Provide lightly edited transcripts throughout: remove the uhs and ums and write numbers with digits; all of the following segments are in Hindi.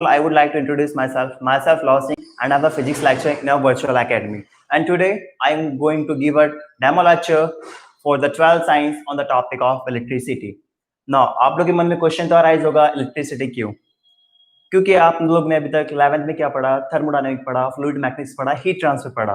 I would like to introduce myself. Myself, Law Singh, and I'm a physics lecturer in a virtual academy. And today, I'm going to give a demo lecture for the 12th science on the topic of electricity. Now, आप लोग के मन में क्वेश्चन तो अराइज होगा इलेक्ट्रिसिटी क्यों? क्योंकि आप लोग ने अभी तक 11th में क्या पढ़ा, थर्मोडायनेमिक्स पढ़ा, फ्लूइड मैकेनिक्स पढ़ा, हीट ट्रांसफर पढ़ा.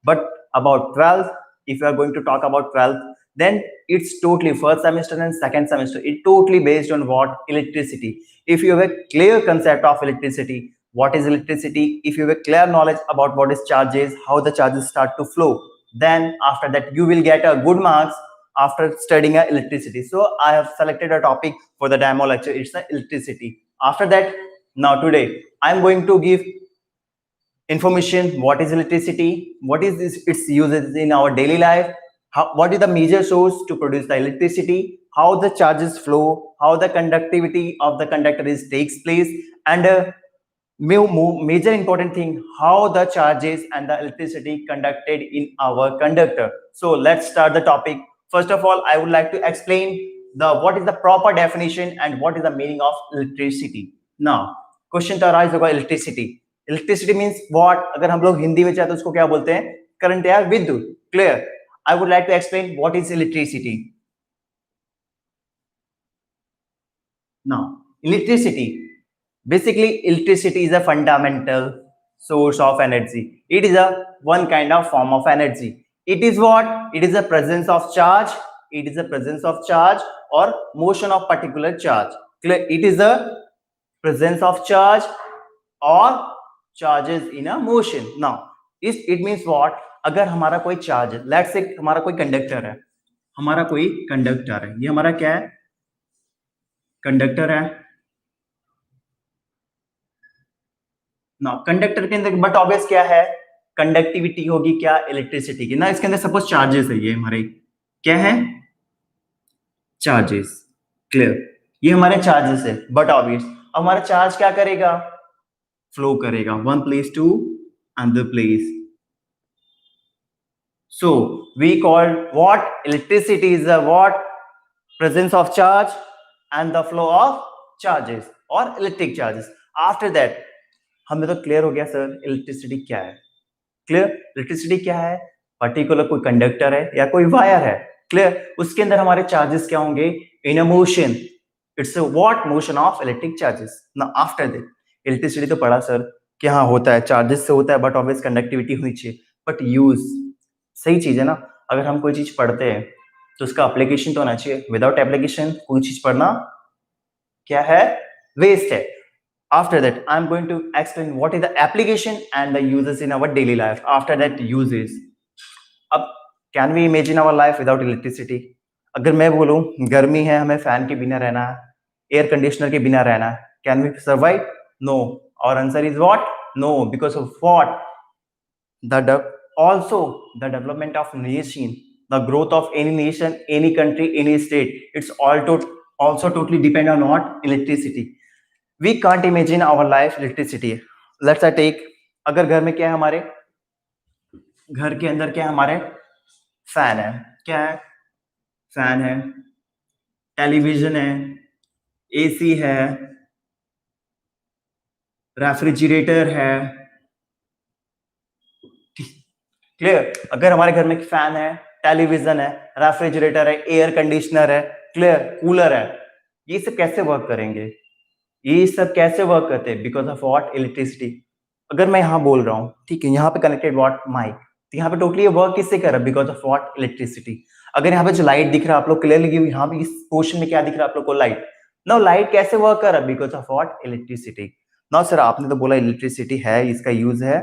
But about 12th, if you are going to talk about 12th, then it's totally first semester and second semester. It totally based on what? Electricity. If you have a clear concept of electricity, what is electricity, if you have a clear knowledge about what is charges, how the charges start to flow, then after that you will get a good marks after studying electricity. So I have selected a topic for the demo lecture. It's electricity. After that, now today I'm going to give information what is electricity, what is its uses in our daily life, what is the major source to produce the electricity, how the charges flow, how the conductivity of the conductor is takes place, and major important thing, how the charges and the electricity conducted in our conductor. So let's start the topic. First of all, I would like to explain the what is the proper definition and what is the meaning of electricity. Now question तो अराइज होगा इलेक्ट्रिसिटी. Electricity means what? अगर हम लोग हिंदी में चाहे तो उसको क्या बोलते हैं? करंट या विद्युत. Clear? I would like to explain what is electricity. Now electricity, basically electricity is a fundamental source of energy. It is a one kind of form of energy. It is what? It is a presence of charge. It is a presence of charge or motion of particular charge. Clear? It is a presence of charge or charges in a motion. Now it means what? अगर हमारा कोई चार्ज है, लेट्स से हमारा कोई कंडक्टर है, हमारा कोई कंडक्टर है, ये हमारा क्या है? कंडक्टर है. ना कंडक्टर के अंदर बट ऑब्वियस क्या है? कंडक्टिविटी होगी क्या? इलेक्ट्रिसिटी की ना. इसके अंदर सपोज चार्जेस है, ये हमारे क्या है? चार्जेस. क्लियर? ये हमारे चार्जेस है. बट ऑब्वियस हमारा चार्ज क्या करेगा? फ्लो करेगा one place to another place. So we call what? Electricity is the what? Presence of charge and the flow of charges or electric charges. After that हमें तो क्लियर हो गया सर इलेक्ट्रिसिटी क्या है. क्लियर? इलेक्ट्रिसिटी क्या है? पर्टिकुलर कोई कंडक्टर है या कोई वायर है. क्लियर? उसके अंदर हमारे चार्जेस क्या होंगे? In a motion. It's a what? Motion of electric charges. Now after that electricity तो पढ़ा सर कि हाँ होता है, चार्जेस से होता है, बट ऑब्वियस कंडक्टिविटी होनी चाहिए. बट यूज सही चीज है ना. अगर हम कोई चीज पढ़ते हैं तो उसका एप्लीकेशन तो होना चाहिए. विदाउट एप्लीकेशन कोई चीज पढ़ना क्या है? वेस्ट है. After that, I'm going to explain what is the application and the uses in our daily life. After that, uses. अब can we imagine our life without electricity? अगर मैं बोलूं गर्मी है, हमें फैन के बिना रहना है, एयर कंडीशनर के बिना रहना है, can we survive? No. Our answer is what? No. Because of what? Also the development of nation, the growth of any nation, any country, any state, it's also totally depend on what? Electricity. We can't imagine our life electricity. Let's take, अगर घर में क्या है? हमारे घर के अंदर क्या है? हमारे फैन है. क्या है? फैन है, टेलीविजन है, एसी है, रेफ्रिजरेटर है. क्लियर? अगर हमारे घर में फैन है, टेलीविजन है, रेफ्रिजरेटर है, एयर कंडीशनर है, क्लियर, कूलर है, ये सब कैसे वर्क करेंगे? ये सब कैसे वर्क करते हैं? Because of what? इलेक्ट्रिसिटी. अगर मैं यहाँ बोल रहा हूँ, ठीक है, यहाँ पे कनेक्टेड व्हाट? माइक. तो यहाँ पे टोटली ये वर्क किससे कर रहा है? Because of what? इलेक्ट्रिसिटी. अगर यहाँ पे जो लाइट दिख रहा है आप लोग क्लियरली, यहाँ पे इस पोर्शन में क्या दिख रहा है आप लोग को? लाइट. नाउ लाइट कैसे वर्क कर रहा है? Because of what? Electricity. Now sir आपने तो बोला इलेक्ट्रिसिटी है, इसका यूज है.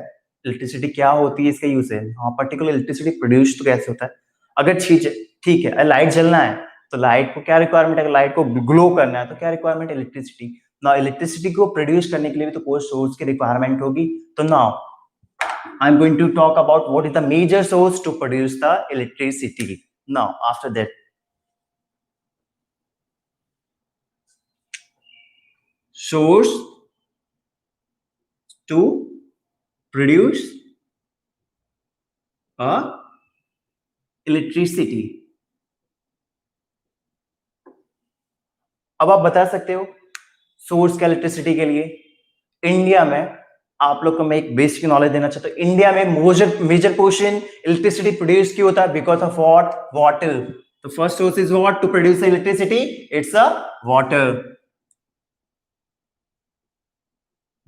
इलेक्ट्रिसिटी क्या होती है? इसका यूज है. हाँ, पर्टिकुलर इलेक्ट्रिसिटी प्रोड्यूस तो कैसे होता है? अगर ठीक है, लाइट जलना है तो लाइट को क्या रिक्वायरमेंट है? लाइट को ग्लो करना है तो क्या रिक्वायरमेंट है? इलेक्ट्रिसिटी. नाउ इलेक्ट्रिसिटी को प्रोड्यूस करने के लिए भी तो कोई सोर्स की रिक्वायरमेंट होगी. तो now I am going to talk about what is the major source to produce the electricity. Now after that source to produce a electricity. अब आप बता सकते हो सोर्स क्या इलेक्ट्रिसिटी के लिए? इंडिया में आप लोग को मैं एक बेसिक नॉलेज देना चाहता हूँ। इंडिया में मेजर पोर्शन इलेक्ट्रिसिटी प्रोड्यूस क्यों होता है? Because of what? Water. The first source is what to produce electricity? It's a water.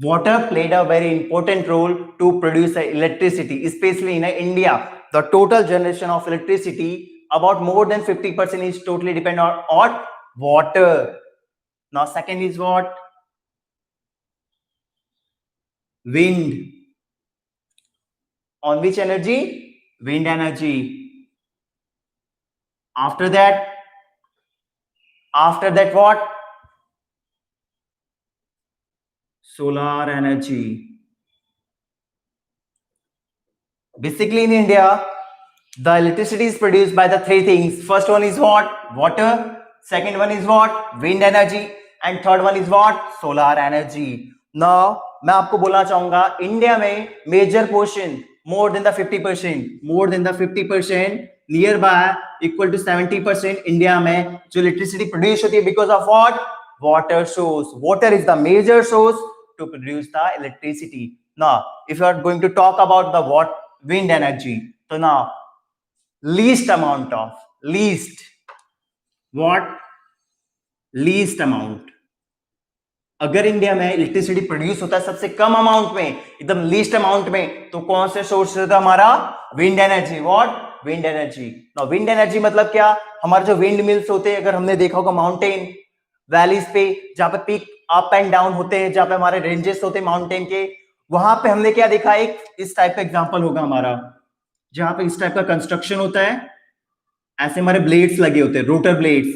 Water played a very important role to produce electricity, especially in India. The total generation of electricity, about more than 50% is totally dependent on water. Now, second is what? Wind. On which energy? Wind energy. After that what? Solar energy. Basically in India, the electricity is produced by the three things. First one is what? Water. Second one is what? Wind energy. And third one is what? Solar energy. Now, मैं आपको बोलना चाहूंगा इंडिया में major portion more than the 50%, nearby equal to 70% India में जो इलेक्ट्रिसिटी प्रोड्यूस होती है because of what? Water source. Water is the major source to produce the electricity. Now, if you are going to talk about the wind energy, so now least amount. अगर इंडिया में इलेक्ट्रिसिटी प्रोड्यूस होता है सबसे कम अमाउंट में, एकदम लीस्ट अमाउंट में, तो कौन से सोर्स होता है हमारा? Wind energy. What? Wind energy. Now wind energy मतलब क्या? हमारे जो विंड मिल्स होते हैं, अगर हमने देखा होगा माउंटेन वैलीज पे, जहां पे पीक अप एंड डाउन होते हैं, जहां पे हमारे रेंजेस होते हैं माउंटेन के, वहां पे हमने क्या देखा? एक इस टाइप का एग्जांपल होगा हमारा, जहां पे इस टाइप का कंस्ट्रक्शन होता है, ऐसे हमारे ब्लेड्स लगे होते हैं, रोटर ब्लेड्स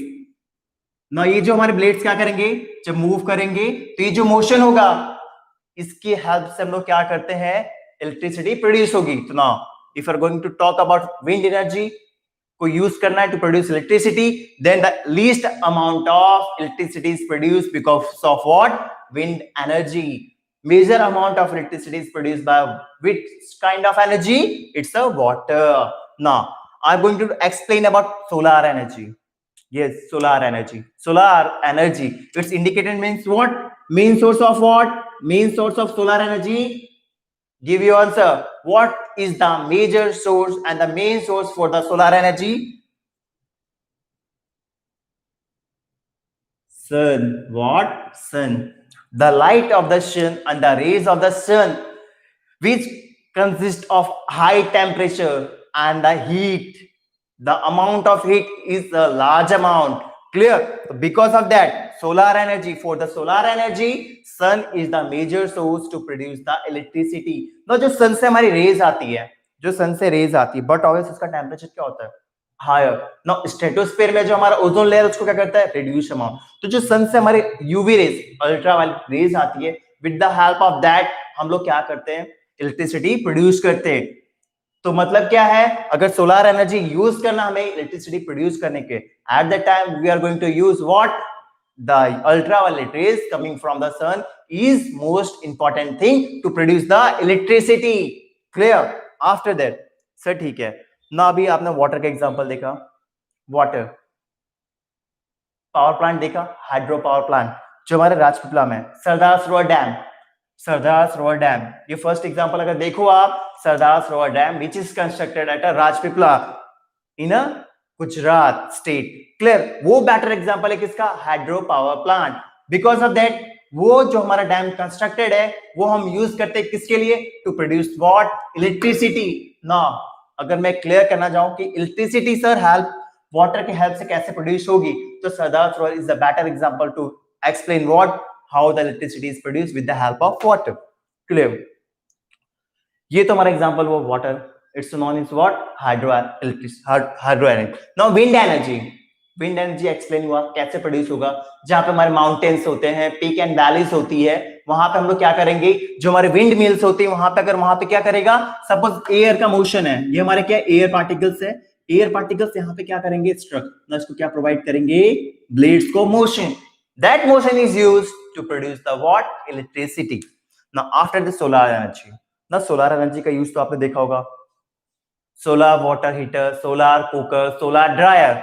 ना. ये जो हमारे ब्लेड्स क्या करेंगे? जब मूव करेंगे तो ये जो मोशन होगा, इसकी हेल्प से हम लोग क्या करते हैं? इलेक्ट्रिसिटी प्रोड्यूस होगी. तो ना, if you are going to talk about wind energy को यूज करना है to produce electricity, then the least amount of electricity is produced because of what? Wind energy. Major amount of electricity is produced by which kind of energy? It's a water. Now I'm going to explain about solar energy. Yes, solar energy. Its indicated means what? Main source of what? Main source of solar energy. Give your answer. What is the major source and the main source for the solar energy? Sun. What? Sun. The light of the sun and the rays of the sun, which consist of high temperature and the heat. The amount of heat is a large amount. Clear? Because of that, solar energy. For the solar energy, sun is the major source to produce the electricity. Now, जो sun से हमारी rays आती है, but always इसका temperature क्या होता है? Higher. Now, stratosphere में जो हमारा ओजोन लेयर उसको क्या करता है? Reduce amount. तो जो sun से हमारे UV rays, ultraviolet rays आती है, with the help of that हम लोग क्या करते हैं? इलेक्ट्रिसिटी प्रोड्यूस करते हैं. तो मतलब क्या है? अगर सोलर एनर्जी यूज करना हमें इलेक्ट्रिसिटी प्रोड्यूस करने के, at that time we are going to use what? The ultraviolet rays coming from the sun is most important thing to produce the electricity. Clear? After that sir ठीक है ना, अभी आपने वाटर का एग्जांपल देखा, वाटर पावर प्लांट देखा, हाइड्रो पावर प्लांट जो हमारे राजपीपला में, सरदार सरोवर डैम. ये फर्स्ट एग्जांपल अगर देखो आप, Sardar Sarovar dam which is constructed at Rajpipla in Gujarat state. Clear? वो बेटर एग्जांपल है किसका? Hydro power plant. Because of that वो जो हमारा डैम कंस्ट्रक्टेड है वो हम यूज करते हैं किसके लिए? To produce what? Electricity. Now अगर मैं क्लियर करना चाहूं कि इलेक्ट्रिसिटी सर हेल्प वाटर की हेल्प से कैसे प्रोड्यूस होगी, तो Sardar Sarovar is the better example to explain what how the electricity is produced with the help of water. Clear? ये तो हमारा एग्जांपल वो water. It's non is what? Hydro energy. Now wind energy explain हुआ कैसे प्रोड्यूस होगा. जहां पे हमारे माउंटेन्स होते हैं, पीक एंड वैलीज होती है, वहां पे हम लोग क्या करेंगे? जो हमारे विंड मिल्स होती है वहां पे, अगर वहां पे क्या करेगा? सपोज एयर का मोशन है, ये हमारे क्या एयर पार्टिकल्स है, एयर पार्टिकल्स यहाँ पे क्या करेंगे? स्ट्रक ना, इसको क्या प्रोवाइड करेंगे? ब्लेड्स को motion. That motion is used to produce the what? Electricity. Now after the solar energy, ना सोलर एनर्जी का यूज तो आपने देखा होगा, solar water heater, solar cooker, solar dryer.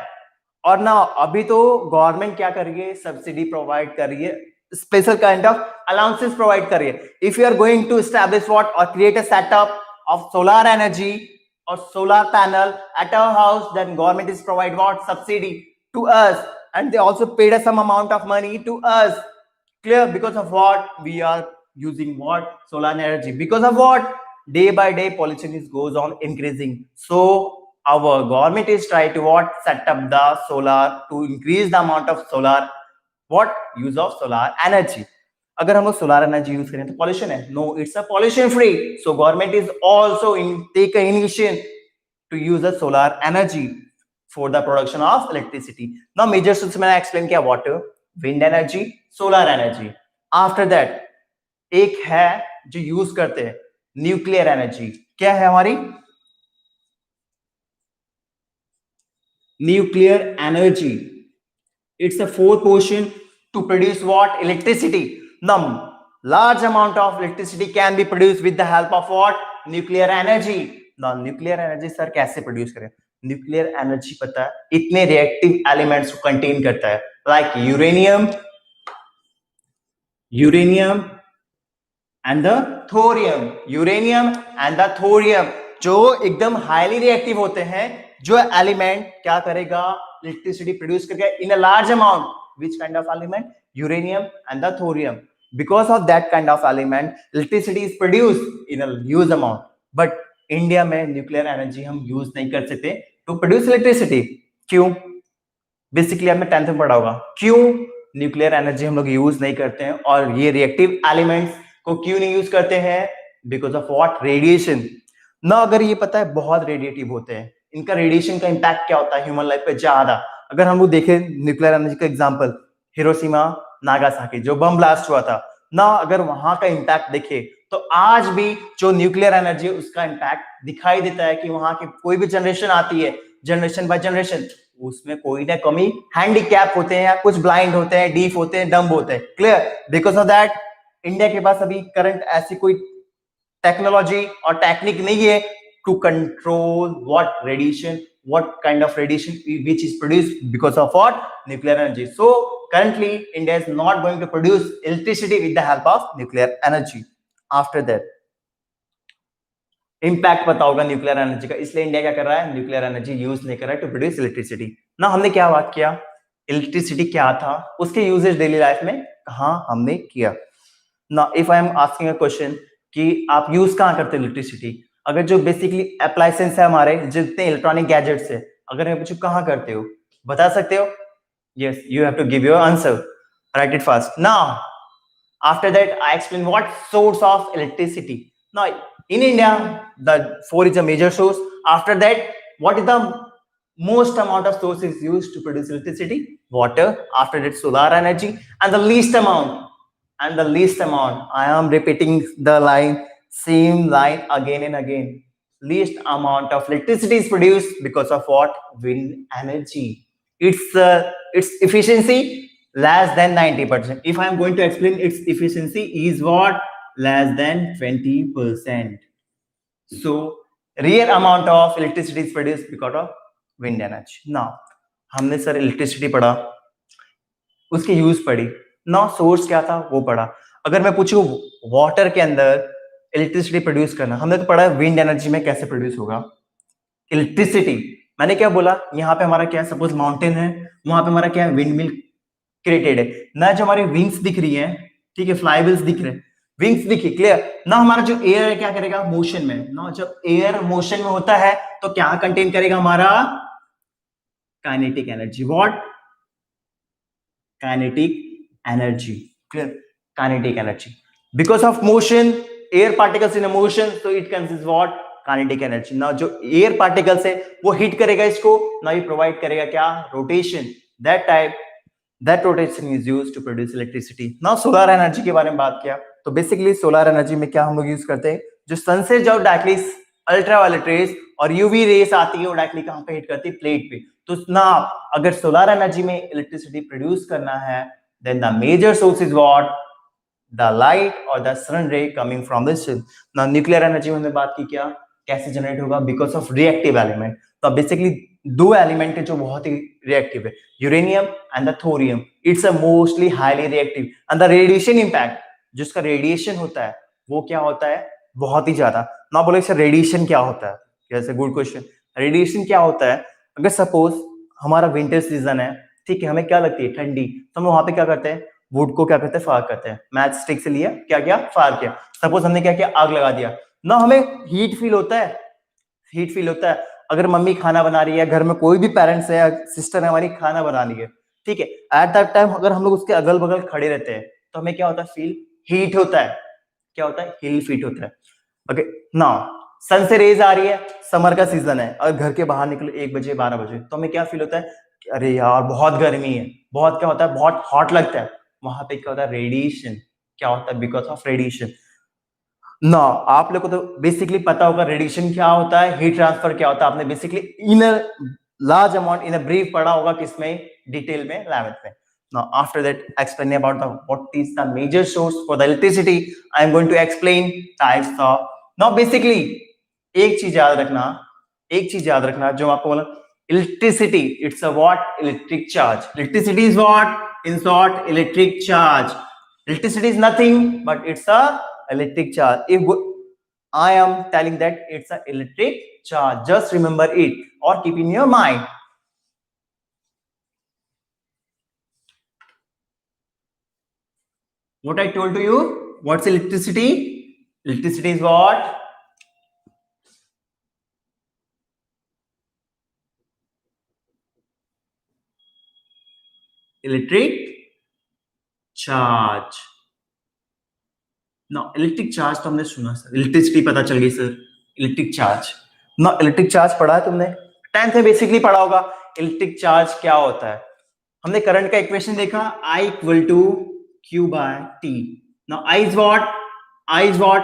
और ना अभी तो गवर्नमेंट क्या कर रही है? सब्सिडी प्रोवाइड कर रही है special kind of allowances provide करिए. If you are going to establish what or create a setup of solar energy or solar panel at our house, then government is provide what subsidy to us, and they also paid us some amount of money to us. Clear? Because of what we are using what solar energy. Because of what day by day pollution is goes on increasing. So our government is trying to what set up the solar to increase the amount of solar what use of solar energy. अगर हम लोग सोलर एनर्जी यूज करें तो पॉल्यूशन है? No, it's a pollution free. So government is also take a initiative to use a solar energy for the production of electricity. Now major source मैंने एक्सप्लेन किया, water, wind energy, solar energy. After that एक है जो यूज करते हैं न्यूक्लियर एनर्जी. क्या है हमारी nuclear energy? It's a fourth portion to produce what? Electricity. Now, large amount of electricity can be produced with the help of what? Nuclear energy. Now, nuclear energy sir कैसे प्रोड्यूस करें? न्यूक्लियर एनर्जी पता है इतने रिएक्टिव एलिमेंट्स को कंटेन करता है, like uranium and the thorium. Uranium and the thorium जो एकदम हाईली रिएक्टिव होते हैं, जो एलिमेंट क्या करेगा? इलेक्ट्रिसिटी प्रोड्यूस करके in a large amount. Which kind of element? Uranium and the thorium. Because of that kind of element electricity is produced in a huge amount. But India में न्यूक्लियर एनर्जी हम यूज नहीं कर सकते टू प्रोड्यूस इलेक्ट्रिसिटी. क्यों? बेसिकली आपने 10th में पढ़ा होगा क्यों न्यूक्लियर एनर्जी हम लोग यूज नहीं करते हैं, और ये रिएक्टिव एलिमेंट्स को क्यों नहीं यूज करते हैं? Because of what? रेडिएशन. ना अगर ये पता है बहुत रेडिएटिव होते हैं, इनका रेडिएशन का इंपैक्ट क्या होता है ह्यूमन लाइफ पे ज्यादा. अगर हम लोग देखें न्यूक्लियर एनर्जी का एग्जांपल, हिरोशिमा नागासाकी जो बम ब्लास्ट हुआ था ना, अगर वहां का इंपैक्ट देखे तो आज भी जो न्यूक्लियर एनर्जी उसका इंपैक्ट दिखाई देता है कि वहां की कोई भी जनरेशन आती है, जनरेशन बाय जनरेशन, उसमें कोई ना कमी हैंडीकैप होते हैं, या कुछ ब्लाइंड होते हैं, डीफ होते हैं, डम्ब होते हैं. Clear? Because of that India के पास अभी करंट ऐसी कोई टेक्नोलॉजी और टेक्निक नहीं है to control what radiation, what kind of radiation which is produced because of what? Nuclear energy. So currently India is not going to produce electricity with the help of nuclear energy. After that impact पता होगा न्यूक्लियर एनर्जी का, इसलिए इंडिया क्या कर रहा है? न्यूक्लियर एनर्जी यूज नहीं कर रहा है टू प्रोड्यूस इलेक्ट्रिसिटी. ना हमने क्या बात किया? इलेक्ट्रिसिटी क्या था, उसके यूजेज डेली लाइफ में कहा हमने किया. ना if I am asking a question कि आप यूज कहाँ करते हो इलेक्ट्रिसिटी, अगर जो बेसिकली अप्लायंसेस है हमारे जितने इलेक्ट्रॉनिक गैजेट्स है, अगर मैं पूछूं कहाँ करते हो, बता सकते हो? Yes, you have to give your answer, write it fast. Now after that I explain what source of electricity. Now in India the 4 is a major source. After that, what is the most amount of source is used to produce electricity? Water. After that, solar energy. And the least amount, I am repeating the line, same line again and again, least amount of electricity is produced because of what? Wind energy. Its efficiency less than 90%. If I am going to explain, its efficiency is what? Less than 20%. So rare amount of electricity is produced because of wind energy. Now हमने सर इलेक्ट्रिसिटी पढ़ा, उसकी यूज पढ़ी, ना सोर्स क्या था वो पढ़ा. अगर मैं पूछूं वाटर के अंदर इलेक्ट्रिसिटी प्रोड्यूस करना, हमने तो पढ़ा विंड एनर्जी में कैसे प्रोड्यूस होगा इलेक्ट्रिसिटी. मैंने क्या बोला? यहाँ पे हमारा क्या है, सपोज माउंटेन है, वहां पे हमारा क्या है? विंड मिल क्रिएटेड है ना, जो हमारी विंग्स दिख रही है, ठीक है, फ्लाईव्हील्स दिख रहे हैं, विंग्स दिखी. क्लियर ना? हमारा जो एयर है क्या करेगा? मोशन में ना, जब एयर मोशन में होता है तो क्या कंटेन करेगा? हमारा kinetic energy. What? Kinetic energy. Clear? Kinetic energy. Because of motion, air particles in a motion, so it consist what? Kinetic energy. ना जो एयर पार्टिकल्स है वो हिट करेगा इसको, ना ये प्रोवाइड करेगा क्या? Rotation. That rotation is used to produce electricity. Now solar energy के बारे में बात किया तो बेसिकली सोलर एनर्जी में क्या हम लोग यूज करते हैं? जो सन से जो डायरेक्टली अल्ट्रावायलेट रेस और यूवी रेस आती है वो डायरेक्टली कहां पे हिट करती है? प्लेट पे. तो ना अगर सोलर एनर्जी में इलेक्ट्रिसिटी प्रोड्यूस करना है, then the major source is what? The light और the sun ray coming from the सन. ना न्यूक्लियर एनर्जी में हमने बात की क्या कैसे जनरेट होगा? Because of reactive element. तो बेसिकली दो एलिमेंट है जो बहुत ही रिएक्टिव है, uranium and the thorium. It's a mostly highly reactive and the radiation impact, जिसका रेडिएशन होता है वो क्या होता है, बहुत ही ज्यादा. ना बोले सर रेडिएशन क्या होता है, जैसे गुड क्वेश्चन. रेडिएशन क्या होता है, अगर सपोज हमारा विंटर सीजन है, ठीक है, हमें क्या लगती है, ठंडी, तो हम वहां पे क्या करते हैं, वुड को क्या करते हैं, फायर करते हैं. मैच स्टिक से लिया, क्या किया, फायर किया. सपोज हमने क्या किया, आग लगा दिया ना, हमें हीट फील होता है, हीट फील होता है. अगर मम्मी खाना बना रही है, घर में कोई भी पेरेंट्स है, सिस्टर है हमारी, खाना बना रही है, ठीक है, एट दैट टाइम अगर हम लोग उसके अगल बगल खड़े रहते हैं तो हमें क्या होता है, फील हीट होता है. क्या होता है, हिल फीट होता है. ओके, नाउ सन से रेज आ रही है, समर का सीजन है, और घर के बाहर निकलो 1 बजे 12 बजे, तो हमें क्या फील होता है, अरे यार बहुत गर्मी है, बहुत क्या होता है, बहुत हॉट लगता है. वहां पे क्या होता है, रेडिएशन. क्या होता है, बिकॉज ऑफ रेडिएशन. ना आप लोग को तो बेसिकली पता होगा रेडिएशन क्या होता है, हीट ट्रांसफर क्या होता है. आपने basically in large amount in brief पढ़ा होगा, किसमें, डिटेल में, 11th में. Now after that explaining about the what is the major source for the electricity, I am going to explain types of. Now basically एक चीज याद रखना, एक चीज याद रखना जो आपको बोला, electricity it's a what, electric charge. Electricity is what, in short electric charge. Electricity is nothing but it's a electric charge. If I am telling that it's a electric charge, just remember it or keep in your mind. What I told to you, what's electricity? Electricity is what? Electric charge. ना इलेक्ट्रिक चार्ज तो हमने सुना सर, इलेक्ट्रिसिटी पता चल गई सर, इलेक्ट्रिक चार्ज ना, इलेक्ट्रिक चार्ज पढ़ा है तुमने, 10th में बेसिकली पढ़ा होगा. इलेक्ट्रिक चार्ज क्या होता है, हमने करंट का इक्वेशन देखा, I equal to Q by T. Now I is what, I is what,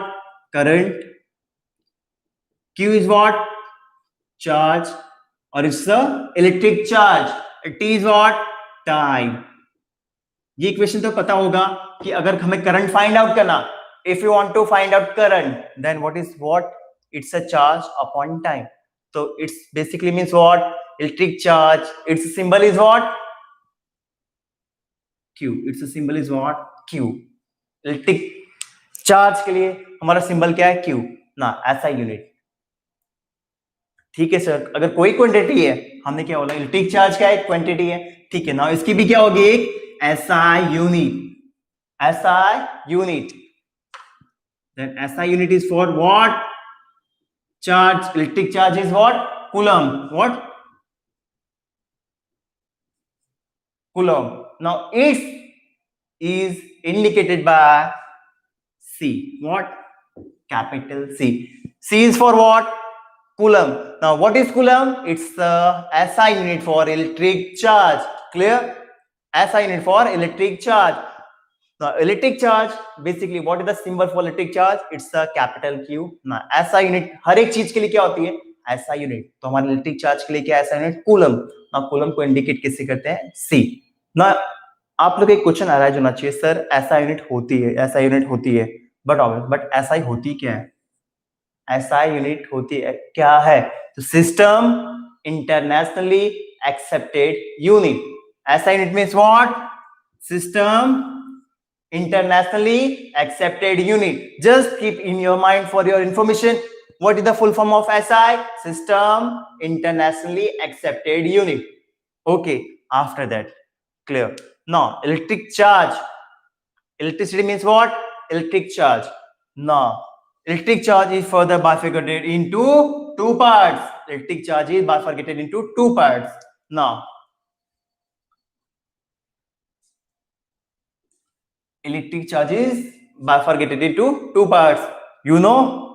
current, Q is what, charge, और it's the electric charge, T is what, time. ये इक्वेशन तो पता होगा कि अगर हमें करंट फाइंड आउट करना, if you want to find out current, then what is what, it's a charge upon time. तो it's basically means what, electric charge, it's symbol is what, Q. It's symbol is what, Q. Electric charge के लिए हमारा सिंबल क्या है, Q ना, ऐसा यूनिट. ठीक है सर, अगर कोई क्वांटिटी है, हमने क्या बोला, इलेक्ट्रिक चार्ज क्या है, क्वांटिटी है, ठीक है ना, इसकी भी क्या होगी, एक SI unit. SI unit, then SI unit is for what, charge. Electric charge is what, coulomb. What, coulomb. Now it is indicated by C. What, capital C. C is for what, coulomb. Now what is coulomb, it's the SI unit for electric charge. Clear, SI unit for electric charge. Now electric charge, basically what is the symbol for electric charge, it's the capital Q. ना SI unit हर एक चीज के लिए क्या होती है, SI unit. तो हमारे इलेक्ट्रिक चार्ज के लिए क्या SI unit, कूलम. ना कूलम को इंडिकेट किससे करते हैं, C. ना आप लोग एक क्वेश्चन आ रहा है जो ना चाहिए, सर SI unit होती है, SI unit होती है, बट SI होती क्या है, SI unit होती है क्या है, तो system internationally accepted unit. SI unit means what, system internationally accepted unit. Just keep in your mind for your information, what is the full form of SI, system internationally accepted unit. Okay, after that, clear. Now electric charge, electricity means what, electric charge. Now electric charge is further bifurcated into two parts. Electric charge is bifurcated into two parts. Now electric charge is bifurcated into two parts. You know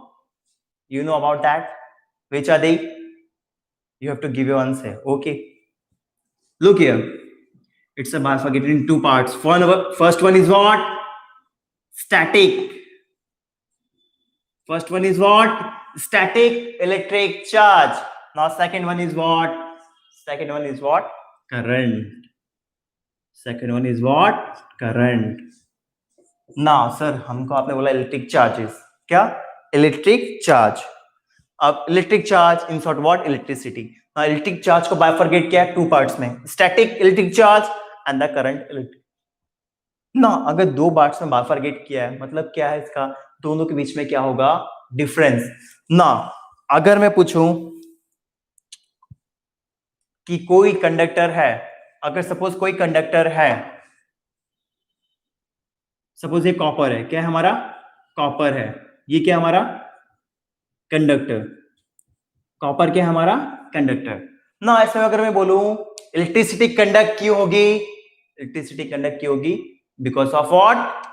about that. Which are they? You have to give your answer. Okay. Look here. It's a bifurcated in two parts. First one is what? Static. First one is what? Static electric charge. Now second one is what? Second one is what? Current. Second one is what? Current. Now sir, हमको आपने बोला इलेक्ट्रिक चार्जेस. क्या? Electric charge. अब electric charge in short what, electricity. Electric charge को बाइफरकेट किया है टू पार्ट्स में, static electric charge and the current electric ना। अगर दो पार्ट्स में बाइफरकेट किया है मतलब क्या है इसका, दोनों के बीच में क्या होगा, डिफरेंस ना। अगर मैं पूछूं कि कोई कंडक्टर है, अगर सपोज कोई कंडक्टर है, सपोज ये कॉपर है, क्या है हमारा, कॉपर है, ये क्या हमारा कंडक्टर, कॉपर क्या है हमारा कंडक्टर ना। ऐसे में अगर मैं बोलूं इलेक्ट्रिसिटी कंडक्ट क्यों होगी, इलेक्ट्रिसिटी कंडक्ट क्यों होगी, because of what,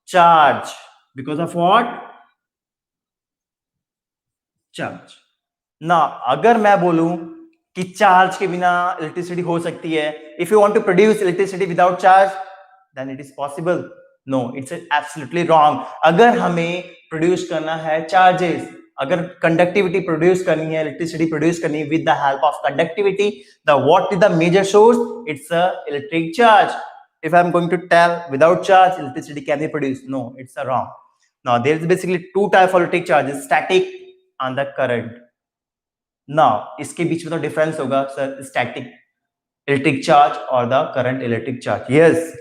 charge, because of what, charge ना। अगर मैं बोलूं कि चार्ज के बिना इलेक्ट्रिसिटी हो सकती है, if you want to produce electricity without charge then it is possible, no it's absolutely wrong. अगर हमें प्रोड्यूस करना है चार्जेस, अगर कंडक्टिविटी प्रोड्यूस करनी है, इलेक्ट्रिसिटी प्रोड्यूस करनी है with the help of conductivity, the what is the major source, it's a electric charge. if I'm going to tell without charge electricity can be produced, no it's a wrong. Now there is basically two type of electric charges, static and the current. Now इसके बीच में तो डिफरेंस होगा सर, स्टैटिक इलेक्ट्रिक चार्ज और the current electric charge, yes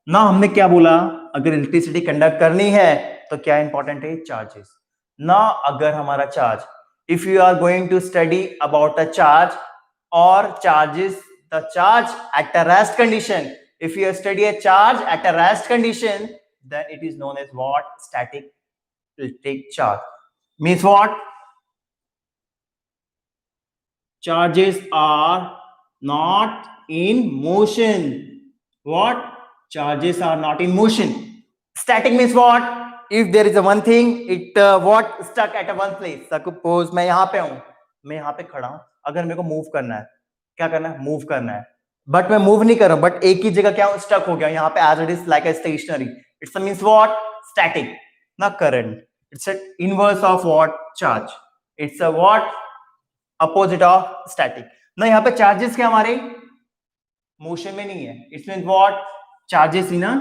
ना। हमने क्या बोला, अगर इलेक्ट्रिसिटी कंडक्ट करनी है तो क्या इंपॉर्टेंट है, चार्जेस ना। अगर हमारा charge, if you are going to study about a charge और charges, the charge at a rest condition, if you study a charge at a rest condition then it is known as what, static electric charge. Means what, charges are not in motion, what, charges are not in motion. Static means what, if there is a one thing it what stuck at a one place. Suppose मैं यहाँ पे हूं, मैं यहाँ पे खड़ा हूं, अगर मेरे को मूव करना है, क्या करना है, मूव करना है, बट मैं मूव नहीं कर रहा हूं, बट एक ही जगह क्या हूं, स्टक हो गया यहाँ पे, as it is like a stationary, it's means what, static ना। Current it's a inverse of what, charge, it's a what, opposite of static ना। यहाँ पे चार्जेस क्या हमारे मोशन में नहीं है, it's means what, charges in a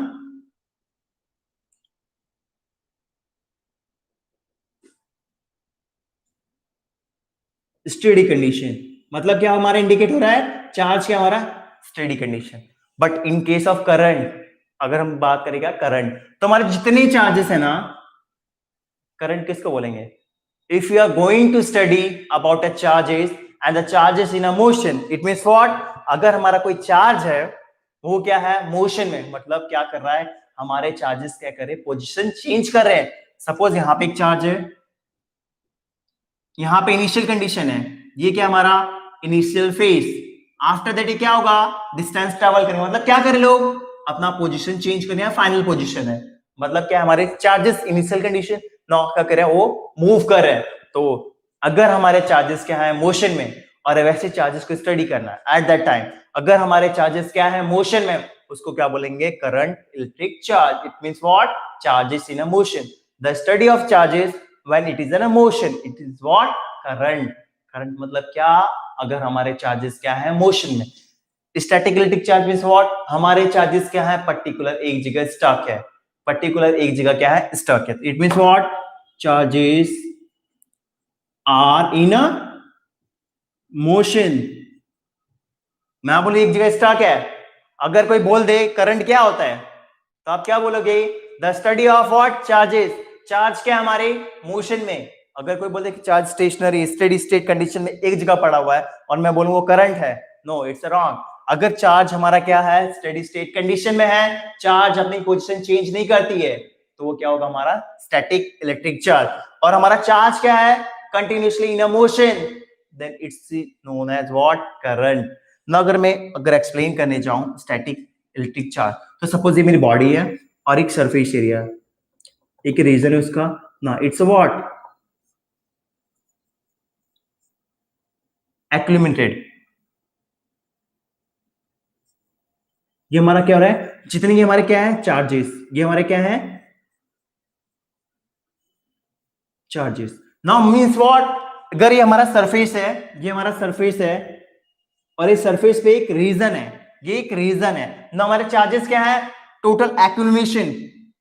steady condition. मतलब क्या हमारा इंडिकेट हो रहा है, चार्ज क्या हमारा steady condition. But in case of current, अगर हम बात करेंगे करंट, तो हमारे जितने चार्जेस है ना, करंट किसको बोलेंगे, if you are going to study about a charges and the charges in a motion, it means what, अगर हमारा कोई चार्ज है वो क्या है, मोशन में, मतलब क्या कर रहा है, हमारे चार्जेस क्या कर रहे हैं, पोजीशन चेंज कर रहे हैं। सपोज यहाँ पे एक चार्ज है, यहाँ पे इनिशियल कंडीशन है, ये क्या हमारा इनिशियल फेज, आफ्टर दैट ये क्या होगा, डिस्टेंस ट्रेवल करेंगे, मतलब क्या करें लोग, अपना पोजीशन चेंज करें, फाइनल पोजीशन है, मतलब क्या हमारे चार्जेस इनिशियल कंडीशन नौ क्या कर रहे हैं, वो मूव कर रहे हैं। तो अगर हमारे चार्जेस क्या है, मोशन में, और वैसे चार्जेस को स्टडी करना है एट दैट टाइम, अगर हमारे चार्जेस क्या है, मोशन में, उसको क्या बोलेंगे, current electric charge. It means what, charges in a motion, the study of charges when it is in a motion, it is what, current. Current मतलब क्या, अगर हमारे चार्जेस क्या है, मोशन में। Static electric charge means what, हमारे चार्जेस क्या है, पर्टिकुलर एक जगह स्टक है, पर्टिकुलर एक जगह क्या है, स्टक है। It means what, charges are in a motion. मैं बोलूं एक जगह स्टक है, अगर कोई बोल दे करंट क्या होता है, तो आप क्या बोलोगे, the study of what, charges. Charge क्या हमारे मोशन में, अगर कोई बोले कि charge stationary steady state condition में एक जगह पड़ा हुआ है और मैं बोलूं वो करंट है, नो इट्स रॉन्ग। अगर चार्ज हमारा क्या है, स्टेडी स्टेट कंडीशन में है, चार्ज अपनी पोजीशन चेंज नहीं करती है, तो वो क्या होगा, हमारा स्टैटिक इलेक्ट्रिक चार्ज। और हमारा चार्ज क्या है, continuously in a motion, then it's known as what, current ना। अगर एक्सप्लेन करने जाऊं स्टैटिक इलेक्ट्रिक चार्ज, तो सपोज ये मेरी बॉडी है और एक सरफेस एरिया, एक रीजन है उसका ना, इट्स व्हाट, एक्लूमिनेटेड। ये हमारा क्या हो रहा है, जितने ये हमारे क्या है, चार्जेस, ये हमारे क्या है, चार्जेस। नाउ मींस व्हाट, अगर ये हमारा सरफेस है, ये हमारा सरफेस है और इस सरफेस पे एक रीजन है, ये एक रीजन है ना, हमारे चार्जेस क्या है, टोटल एक्लूमिनेशन,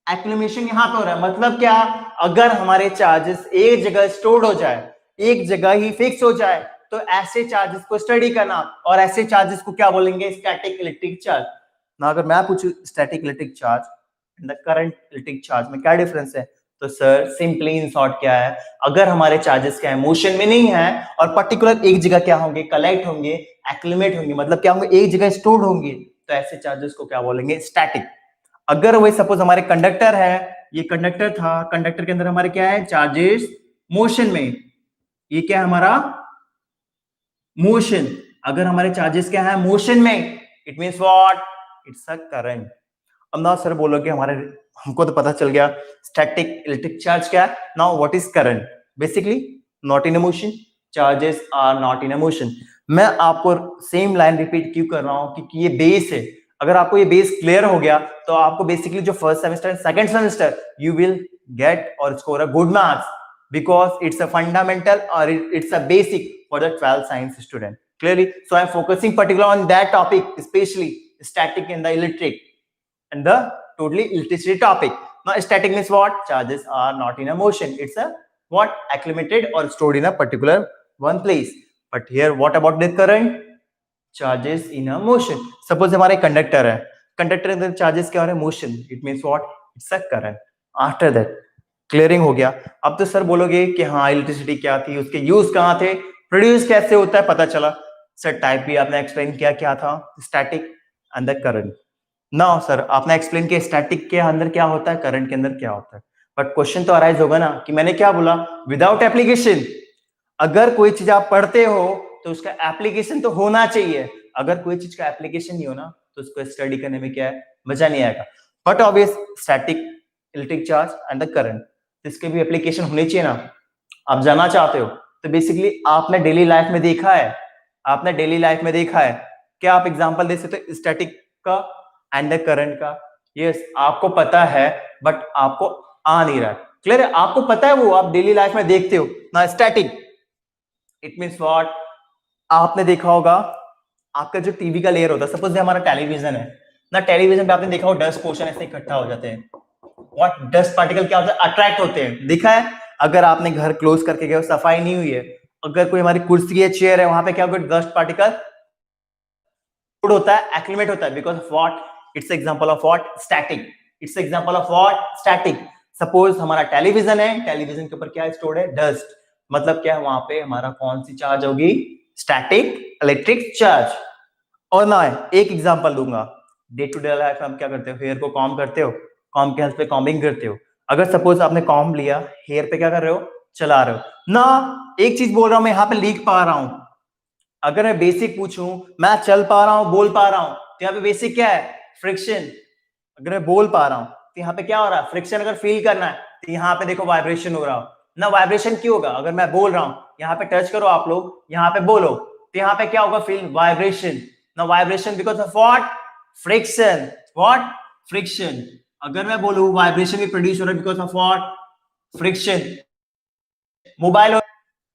एक्लूमिनेशन यहां पे हो रहा है। मतलब क्या, अगर हमारे चार्जेस एक जगह स्टोर्ड हो जाए, एक जगह ही फिक्स हो जाए, तो ऐसे चार्जेस को स्टडी करना, और ऐसे चार्जेस को क्या बोलेंगे? Static electric charge. ना अगर मैं पूछूं static electric charge and the current electric charge में क्या डिफरेंस है, तो सर सिंपली इन शॉर्ट क्या है, अगर हमारे चार्जेस क्या है, मोशन में नहीं है और पर्टिकुलर एक जगह क्या होंगे, कलेक्ट होंगे, एक्यूमुलेट होंगे, मतलब क्या होंगे, एक जगह स्टोर होंगे, तो ऐसे चार्जेस को क्या बोलेंगे? स्टैटिक। अगर वही सपोज हमारे कंडक्टर है, ये कंडक्टर था, कंडक्टर के अंदर हमारे क्या है? चार्जेस मोशन में, ये क्या है हमारा? मोशन। अगर हमारे चार्जेस क्या है? मोशन में, it means what? It's a current. अब ना सर बोलोगे हमारे, हमको तो पता चल गया स्टैटिक इलेक्ट्रिक चार्ज क्या है, now what is current? Basically not in motion, charges are not in motion. मैं आपको सेम लाइन रिपीट क्यों कर रहा हूं? क्योंकि ये बेस है। अगर आपको ये बेस क्लियर हो गया तो आपको बेसिकली जो first semester second semester you will get और score a good marks, because it's a fundamental or it's a basic for the 12th science student. Clearly, so I'm focusing particularly on that topic, especially static and the electric and the totally electricity topic. Now static means what? Charges are not in a motion, it's a what? Accumulated or stored in a particular one place. But here what about the current? Charges in a motion. Suppose हमारे कंडक्टर है, कंडक्टर के अंदर चार्जेस क्या हो रहे हैं? Motion, it means what? It's a current. After that clearing हो गया। अब तो सर बोलोगे कि हाँ इलेक्ट्रिसिटी क्या थी, उसके यूज कहाँ थे, प्रोड्यूस कैसे होता है, पता चला। सर टाइप भी आपने एक्सप्लेन किया, क्या था? Static and the current. Now sir आपने एक्सप्लेन किया स्टैटिक के अंदर क्या होता है, करंट के अंदर क्या होता है, बट क्वेश्चन तो अराइज होगा ना कि मैंने क्या बोला? Without application. अगर कोई चीज आप पढ़ते हो तो उसका एप्लीकेशन तो होना चाहिए। अगर कोई चीज का एप्लीकेशन नहीं हो ना तो उसको स्टडी करने में क्या है? मजा नहीं आएगा। But obvious static electric charge and the current, इसके भी एप्लीकेशन होनी चाहिए ना। आप जानना चाहते हो तो बेसिकली आपने डेली लाइफ में देखा है, आपने डेली लाइफ में देखा है, क्या आप एग्जांपल दे सकते हो स्टैटिक का एंड द करंट का? यस आपको पता है बट आपको आ नहीं रहा है। क्लियर है? आपको पता है, वो आप डेली लाइफ में देखते हो ना। Static it means what? आपने देखा होगा आपका जो टीवी का लेयर होता है, सपोज हमारा टेलीविजन है ना, टेलीविजन पे आपने देखा हो डस्ट पोर्शन ऐसे इकट्ठा हो जाते हैं। व्हाट? डस्ट पार्टिकल क्या होता है? अट्रैक्ट होते हैं। देखा है? अगर आपने घर क्लोज करके गए, सफाई नहीं हुई है, अगर कोई हमारी कुर्सी है, चेयर है, वहां पे क्या होगा? डस्ट पार्टिकल होता है, एक्यूमुलेट होता है, because of what? It's example of what? Static. It's example of what? Static. Suppose हमारा टेलीविजन है, टेलीविजन के ऊपर क्या स्टोर्ड है? डस्ट। मतलब क्या है? वहां पे हमारा कौन सी चार्ज होगी? Static electric charge. और ना एक एग्जांपल दूंगा, डे टू डे लाइफ में हम क्या करते हो? हेयर को कॉम्ब करते हो, कॉम्ब के हेल्प पे कॉम्बिंग करते हो। अगर सपोज आपने कॉम्ब लिया, हेयर पे क्या कर रहे हो? चला रहे हो ना। एक चीज बोल रहा हूं मैं, यहाँ पे लिख पा रहा हूं। अगर मैं बेसिक पूछूं, मैं चल पा रहा हूं, बोल पा रहा हूं, तो यहाँ पे बेसिक क्या है? फ्रिक्शन। अगर मैं बोल पा रहा हूं तो यहाँ पे क्या हो रहा है? फ्रिक्शन। अगर फील करना है तो यहाँ पे देखो वाइब्रेशन हो रहा हो ना। वाइब्रेशन क्यों होगा? अगर मैं बोल रहा हूं, यहाँ पे टच करो आप लोग, यहाँ पे बोलो, तो यहाँ पे क्या होगा? फील वाइब्रेशन ना। Vibration because of what? Friction. What? Friction. अगर मैं बोलूं वाइब्रेशन भी प्रोड्यूस हो रहा है because of what? Friction. Mobile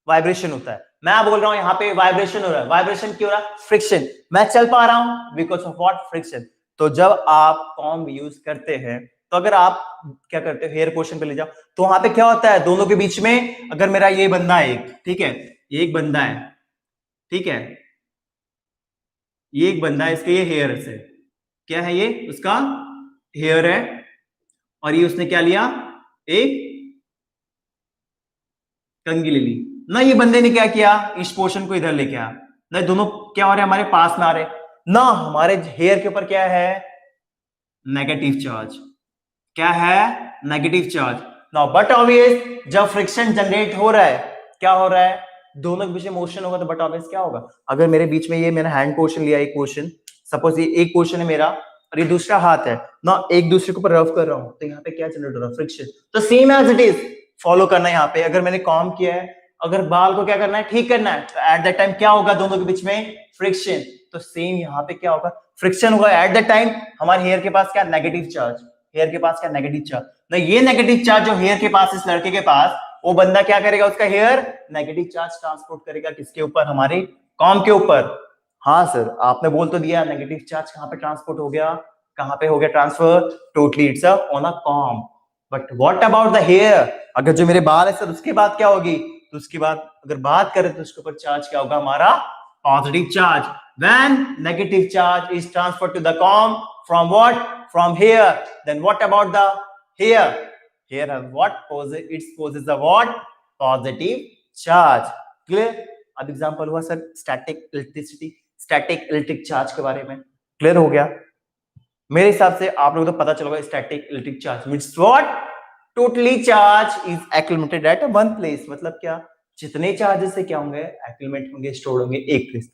vibration होता है, मैं बोल रहा हूं यहाँ पे वाइब्रेशन हो रहा है। वाइब्रेशन क्यों हो रहा है? फ्रिक्शन। मैं चल पा रहा हूं बिकॉज ऑफ व्हाट? फ्रिक्शन। तो जब आप कॉम्ब यूज करते हैं, तो अगर आप क्या करते हो? हेयर पोर्शन पे ले जाओ, तो वहां पे क्या होता है? दोनों के बीच में, अगर मेरा ये बंदा है एक, ठीक है, ये एक बंदा है, ठीक है, ये एक बंदा है, इसके ये हेयर से, क्या है ये? उसका हेयर है, और ये उसने क्या लिया? एक कंघी ले ली ना। ये बंदे ने क्या किया? इस पोर्शन को इधर लेके आया ना। दोनों क्या हो रहे हैं? हमारे पास में आ रहे ना। हमारे हेयर के ऊपर क्या है? Negative charge. क्या है? Negative charge. Now but obvious जब फ्रिक्शन जनरेट हो रहा है, क्या हो रहा है? दोनों के बीच में मोशन होगा, तो बट ऑब्वियस क्या होगा? अगर मेरे बीच में ये मैंने हैंड पोर्शन लिया, एक पोर्शन, सपोज ये एक पोर्शन है मेरा और ये दूसरा हाथ है ना, एक दूसरे के ऊपर रब कर रहा हूं, तो यहाँ पे क्या जनरेट हो रहा है? फ्रिक्शन। तो same as it is follow करना है यहाँ पे। अगर मैंने कॉम्ब किया है, अगर बाल को क्या करना है? ठीक करना है, तो एट दैट टाइम क्या होगा? दोनों के बीच में फ्रिक्शन। तो सेम यहाँ पे क्या होगा? फ्रिक्शन होगा। एट दैट टाइम हमारे हेयर के पास क्या? Negative charge. हेयर के पास क्या? Negative charge. ना ये नेगेटिव चार्ज जो हेयर के पास, इस लड़के के पास, वो बंदा क्या करेगा? उसका हेयर नेगेटिव चार्ज ट्रांसपोर्ट करेगा किसके ऊपर? हमारे कॉम्ब के ऊपर। हाँ सर आपने बोल तो दिया, नेगेटिव चार्ज कहां पे ट्रांसपोर्ट हो गया? कहां पे हो गया transfer? Totally it's on a comb. But what about the hair? अगर जो मेरे बाल है सर, उसके बाद क्या होगी? तो उसके बाद अगर बात करें तो उसके ऊपर चार्ज क्या होगा हमारा positive charge. When negative charge is transferred to the com from what? From here. Then what about the here? Here what poses? It poses the what? Positive charge. Clear? अब एग्जांपल हुआ sir static electricity, static electric charge के बारे में. क्लियर हो गया? मेरे हिसाब से आप लोगों को पता चला होगा static electric charge means what? Totally charge is accumulated at one place. मतलब क्या? जितने चार्जेस से क्या होंगे? एक्यूमुलेट होंगे, स्टोर होंगे एक प्लेस.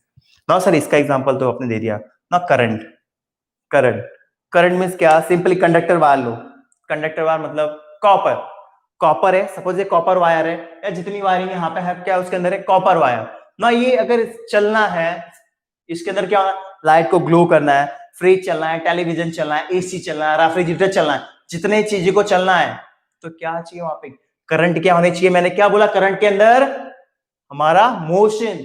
ना सर इसका एग्जांपल तो आपने दे दिया ना. करंट. करंट मींस क्या? सिंपली कंडक्टर वायर लो. कंडक्टर वायर मतलब कॉपर है. सपोज ये कॉपर वायर है या जितनी वायरिंग यहाँ पे है क्या उसके अंदर है कॉपर वायर ना. ये अगर चलना है इसके अंदर क्या लाइट को ग्लो करना है, फ्रिज चलना है, टेलीविजन चलना है, एसी चलना है, रेफ्रिजरेटर चलना है, जितने चीजों को चलना है तो क्या चाहिए वहां पे? करंट क्या होने चाहिए? मैंने क्या बोला? करंट के अंदर हमारा मोशन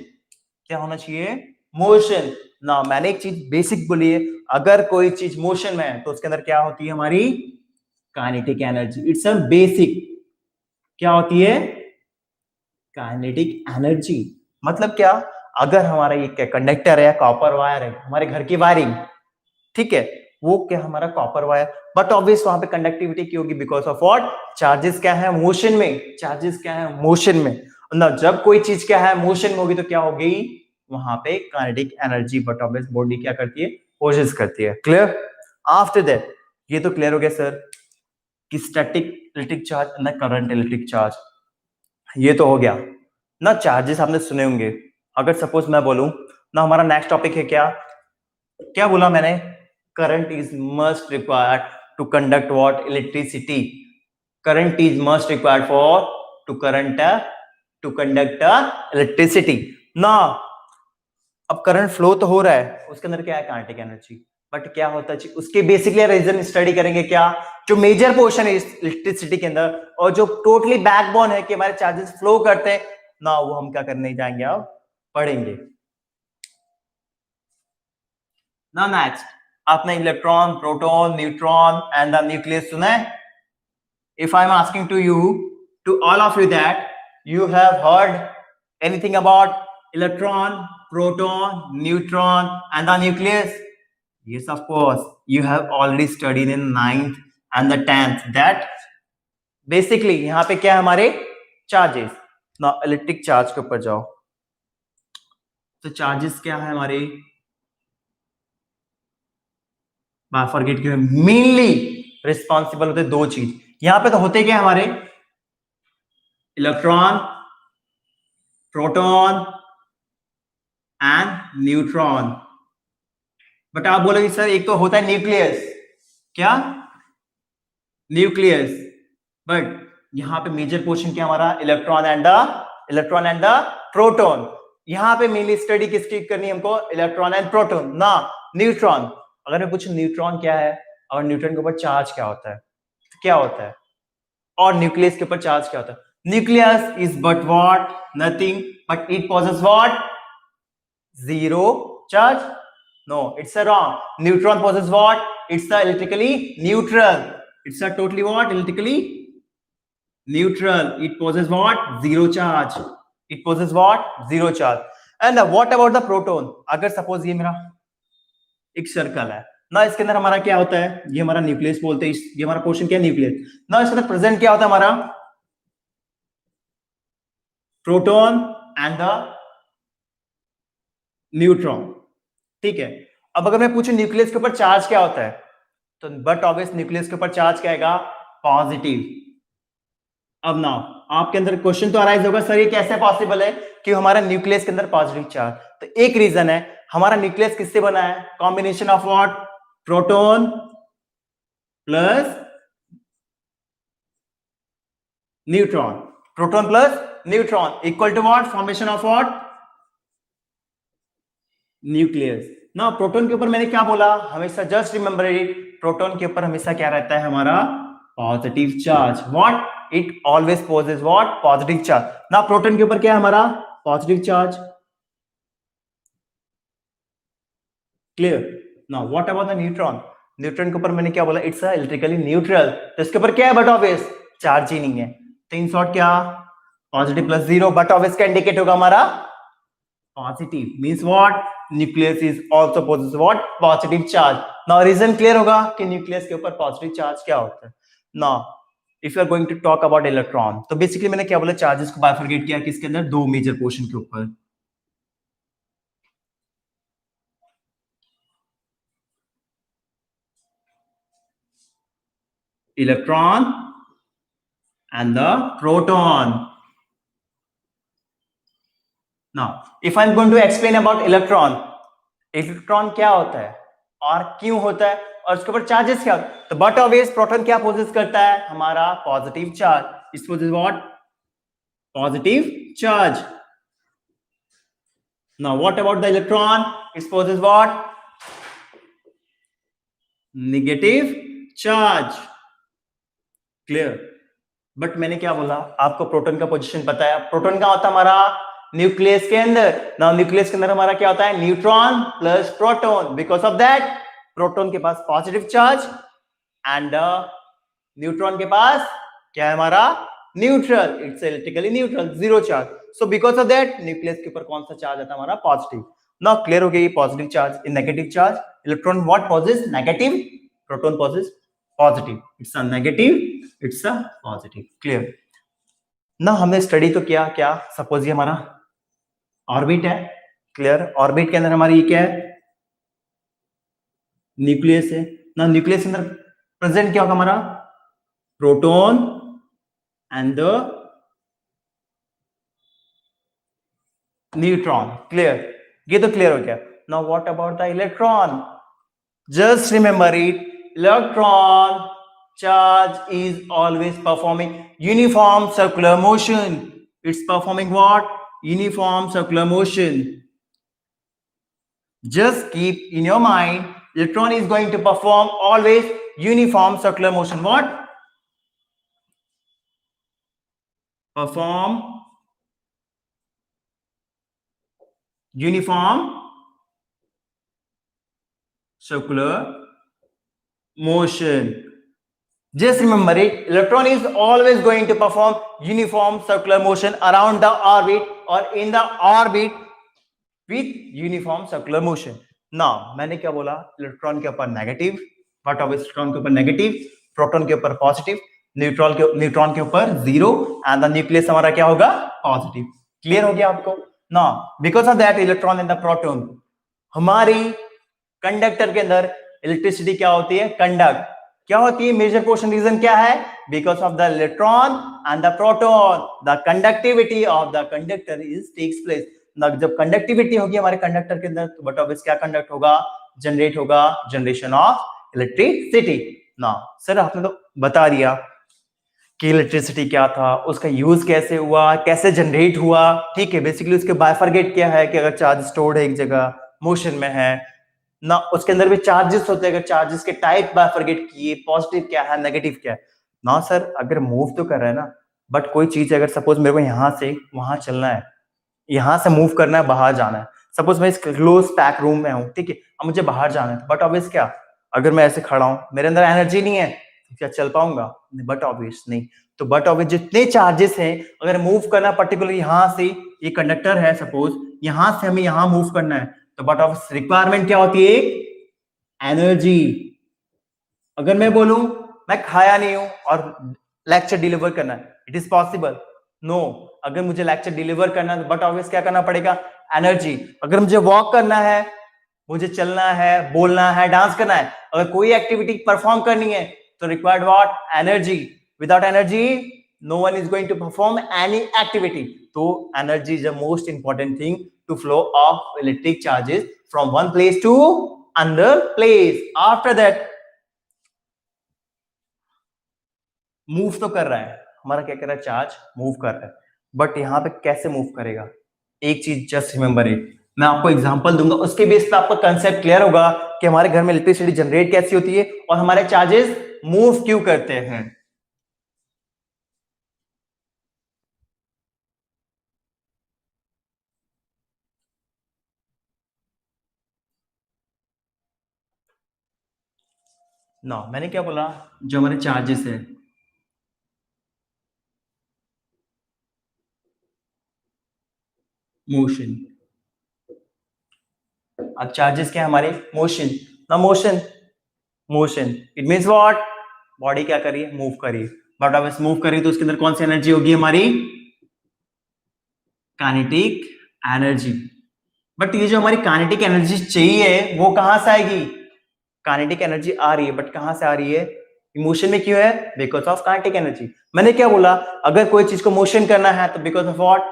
क्या होना चाहिए? मोशन ना. मैंने एक चीज बेसिक बोली है, अगर कोई चीज मोशन में है तो उसके अंदर क्या होती है हमारी? Kinetic energy. It's a basic. क्या होती है? Kinetic energy. मतलब क्या? अगर हमारा ये कंडक्टर है, कॉपर वायर है, हमारे घर की वायरिंग, ठीक है, वो क्या हमारा कॉपर वायर, बट ऑब्वियस वहां पे कंडक्टिविटी की होगी बिकॉज ऑफ व्हाट? चार्जेस क्या है? मोशन में. चार्जेस क्या है? मोशन में ना. जब कोई चीज क्या है? मोशन में होगी तो क्या होगी? वहां पे kinetic energy. But obvious body क्या करती है? पोजेस करती है. क्लियर? आफ्टर दैट ये तो क्लियर हो गया सर कि स्टैटिक इलेक्ट्रिक चार्ज ना करंट इलेक्ट्रिक चार्ज. ये तो हो गया ना. चार्जेस आपने सुने होंगे. अगर सपोज मैं बोलूं ना हमारा नेक्स्ट टॉपिक है क्या? क्या बोला मैंने? Current is must required to conduct what? Electricity. Current is must required for to conduct electricity ना. अब करंट फ्लो तो हो रहा है, उसके अंदर क्या है? Kinetic energy. बट क्या होता है उसके बेसिकली रीजन स्टडी करेंगे. क्या जो मेजर पोर्शन है इलेक्ट्रिसिटी के अंदर और जो टोटली बैकबोन है कि हमारे चार्जेस फ्लो करते हैं ना, वो हम क्या करने जाएंगे? अब पढ़ेंगे ना. नेक्स्ट आपने electron, proton, neutron and the nucleus सुना है? If I'm asking to you, to all of you, that you have heard anything about electron, proton, neutron and the nucleus? Yes, of course. You have already studied in 9th and the 10th that basically यहाँ पे क्या है हमारे? चार्जेस ना. इलेक्ट्रिक चार्ज के ऊपर जाओ तो चार्जेस क्या है हमारे? फॉरगेट कि मेनली रिस्पॉन्सिबल होते दो चीज. यहां पे तो होते क्या हमारे? Electron, proton and neutron. But आप बोलोगे सर एक तो होता है न्यूक्लियस. क्या? न्यूक्लियस. बट यहां पे मेजर पोर्शन क्या हमारा? Electron and the proton. यहां पे मेनली स्टडी किसकी करनी है हमको? इलेक्ट्रॉन एंड प्रोटॉन ना. न्यूट्रॉन. अगर मैं पूछूं न्यूट्रॉन क्या है और न्यूट्रॉन के ऊपर चार्ज क्या होता है तो क्या होता है? और न्यूक्लियस के ऊपर चार्ज क्या होता है? Nucleus is but what? Nothing but it possess what? Zero charge. No, it's a wrong. Neutron possess what? It's a electrically neutral. It's a totally what? Electrically neutral. It possess what? Zero charge. It possess what? Zero charge. And what about the proton? अगर सपोज ये मेरा एक सर्कल है ना, इसके अंदर हमारा क्या होता है? ये हमारा न्यूक्लियस बोलते हैं. ये हमारा पोर्शन क्या है? न्यूक्लियस ना. इसके अंदर प्रेजेंट क्या होता है हमारा? Proton and the neutron. ठीक है. अब अगर मैं पूछूं न्यूक्लियस के ऊपर चार्ज क्या होता है तो बट ऑब्वियस न्यूक्लियस के ऊपर चार्ज क्या आएगा? पॉजिटिव. अब नाउ आपके अंदर क्वेश्चन तो अराइज होगा सर ये कैसे पॉसिबल है कि हमारा न्यूक्लियस के अंदर पॉजिटिव चार्ज? तो एक रीजन है, हमारा न्यूक्लियस किससे बना है? Combination of what? Proton plus neutron. Proton plus neutron equal to what? Formation of what? Nucleus ना. प्रोटॉन के ऊपर मैंने क्या बोला? हमेशा जस्ट रिमेंबर इट, प्रोटॉन के ऊपर हमेशा क्या रहता है हमारा? Positive charge. What? It always possess what? Positive charge. ना प्रोटॉन के ऊपर क्या है हमारा? Positive charge. क्लियर? ना what about the neutron? Neutron के ऊपर मैंने क्या बोला? It's electrically neutral. तो इसके ऊपर क्या है? बट ऑब्वियस चार्ज ही नहीं है. तो इन शॉर्ट क्या? Positive plus zero, but of इसका इंडिकेट होगा हमारा positive, means what, nucleus is also possess what, positive charge. Now reason clear होगा कि न्यूक्लियस के ऊपर पॉजिटिव चार्ज क्या होता है। Now if you are going to talk about electron, तो बेसिकली मैंने क्या बोला, चार्जेस को बाइफरकेट किया किसके अंदर, दो मेजर पोर्शन के ऊपर। Electron and the proton. Now if I'm going to explain about electron, electron क्या होता है और क्यों होता है और उसके ऊपर चार्जेस क्या होता है, तो बट ऑब्वियस प्रोटॉन क्या पोजेस करता है, हमारा positive charge. Is possess what, positive charge. Now what about the electron, it possess what, negative charge. Clear. But मैंने क्या बोला आपको, प्रोटॉन का पोजीशन पता है, प्रोटॉन का होता है हमारा न्यूक्लियस के अंदर। नाउ न्यूक्लियस के अंदर हमारा क्या होता है, neutron plus proton. Because of that proton के पास पॉजिटिव चार्ज एंड न्यूट्रॉन के पास क्या है हमारा, neutral, it's electrically neutral, zero charge. So because of that nucleus के ऊपर कौन सा चार्ज आता है हमारा, पॉजिटिव। नाउ क्लियर हो गया, positive charge in negative charge, electron what possess negative, proton possess positive, it's a negative, it's a positive. Clear ना। हमने स्टडी तो किया, क्या सपोज ये हमारा ऑर्बिट है। क्लियर। ऑर्बिट के अंदर हमारी ये क्या है, न्यूक्लियस है ना। न्यूक्लियस के अंदर प्रेजेंट क्या होगा हमारा, proton and the neutron. Clear, ये तो क्लियर हो गया। Now what about the electron, just remember it, electron charge is always performing uniform circular motion. It's performing what, uniform circular motion. Just keep in your mind, electron is going to perform always uniform circular motion. What, perform uniform circular motion. Just remember it, electron is always going to perform uniform circular motion around the orbit or in the orbit with uniform circular motion. Now मैंने क्या बोला, इलेक्ट्रॉन के ऊपर नेगेटिव, बट ऑफ इलेक्ट्रॉन के ऊपर नेगेटिव, प्रोटॉन के ऊपर पॉजिटिव, न्यूट्रॉन के ऊपर जीरो एंड द न्यूक्लियस हमारा क्या होगा, पॉजिटिव। क्लियर हो गया आपको। Now because of that electron and the proton, हमारी कंडक्टर के अंदर इलेक्ट्रिसिटी क्या होती है, कंडक्ट क्या होती है, मेजर पोर्शन रीजन क्या है, because of the electron and the proton the conductivity of the conductor is takes place. जब कंडक्टिविटी होगी हमारे कंडक्टर के अंदर, तो बट ऑब्वियस क्या कंडक्ट होगा, जनरेट होगा, जनरेशन ऑफ इलेक्ट्रिसिटी। ना सर आपने तो बता दिया कि इलेक्ट्रिसिटी क्या था, उसका यूज कैसे हुआ, कैसे जनरेट हुआ, ठीक है। बेसिकली उसके बाइफरकेट क्या है कि अगर चार्ज स्टोर्ड है एक जगह, मोशन में है ना, उसके अंदर भी चार्जेस होते हैं, अगर चार्जेस के टाइप बाइफरकेट किए, पॉजिटिव क्या है, नेगेटिव क्या है ना। सर अगर मूव तो कर रहा है ना, बट कोई चीज अगर सपोज मेरे को यहां से वहां चलना है, यहां से मूव करना है, बाहर जाना है, सपोज मैं इस क्लोज पैक रूम में हूं, ठीक है, अब मुझे बाहर जाना है, बट ऑब्वियस क्या, अगर मैं ऐसे खड़ा हूं, मेरे अंदर एनर्जी नहीं है, क्या चल पाऊंगा, बट ऑब्वियस नहीं। तो बट ऑब्वियस जितने चार्जेस हैं, अगर मूव करना पर्टिकुलर यहां से, ये कंडक्टर है सपोज, यहां से हमें यहां मूव करना है, तो बट ऑब्वियस रिक्वायरमेंट क्या होती है, एनर्जी। अगर मैं बोलूं मैं खाया नहीं हूं और लेक्चर डिलीवर करना है, इट इज पॉसिबल, नो। अगर मुझे लेक्चर डिलीवर करना है, बट ऑब्वियस क्या करना पड़ेगा, एनर्जी। अगर मुझे वॉक करना है, मुझे चलना है, बोलना है, डांस करना है, अगर कोई एक्टिविटी परफॉर्म करनी है, तो required what, energy. Without energy no one is going to perform any activity. तो energy is the most important thing to flow of electric charges from one place to another place. After that move तो कर रहा है हमारा, क्या कर रहा है, चार्ज मूव कर रहा है, बट यहां पे कैसे मूव करेगा, एक चीज जस्ट रिमेंबर इट, मैं आपको एग्जांपल दूंगा, उसके बेस पे आपको कंसेप्ट क्लियर होगा कि हमारे घर में इलेक्ट्रिसिटी जनरेट कैसी होती है और हमारे चार्जेस मूव क्यों करते हैं। ना मैंने क्या बोला, जो हमारे चार्जेस है, मोशन। अब चार्जेस क्या है हमारे? मोशन। ना motion, motion it means what? Body क्या करिए? मूव करिए। बट अब इस मूव करिए तो उसके अंदर कौन सी एनर्जी होगी हमारी? Kinetic energy. बट ये जो हमारी काइनेटिक एनर्जी चाहिए वो कहां से आएगी? काइनेटिक एनर्जी आ रही है बट कहां से आ रही है? इमोशन में क्यों है? Because of kinetic energy. मैंने क्या बोला? अगर कोई चीज को मोशन करना है तो बिकॉज ऑफ व्हाट?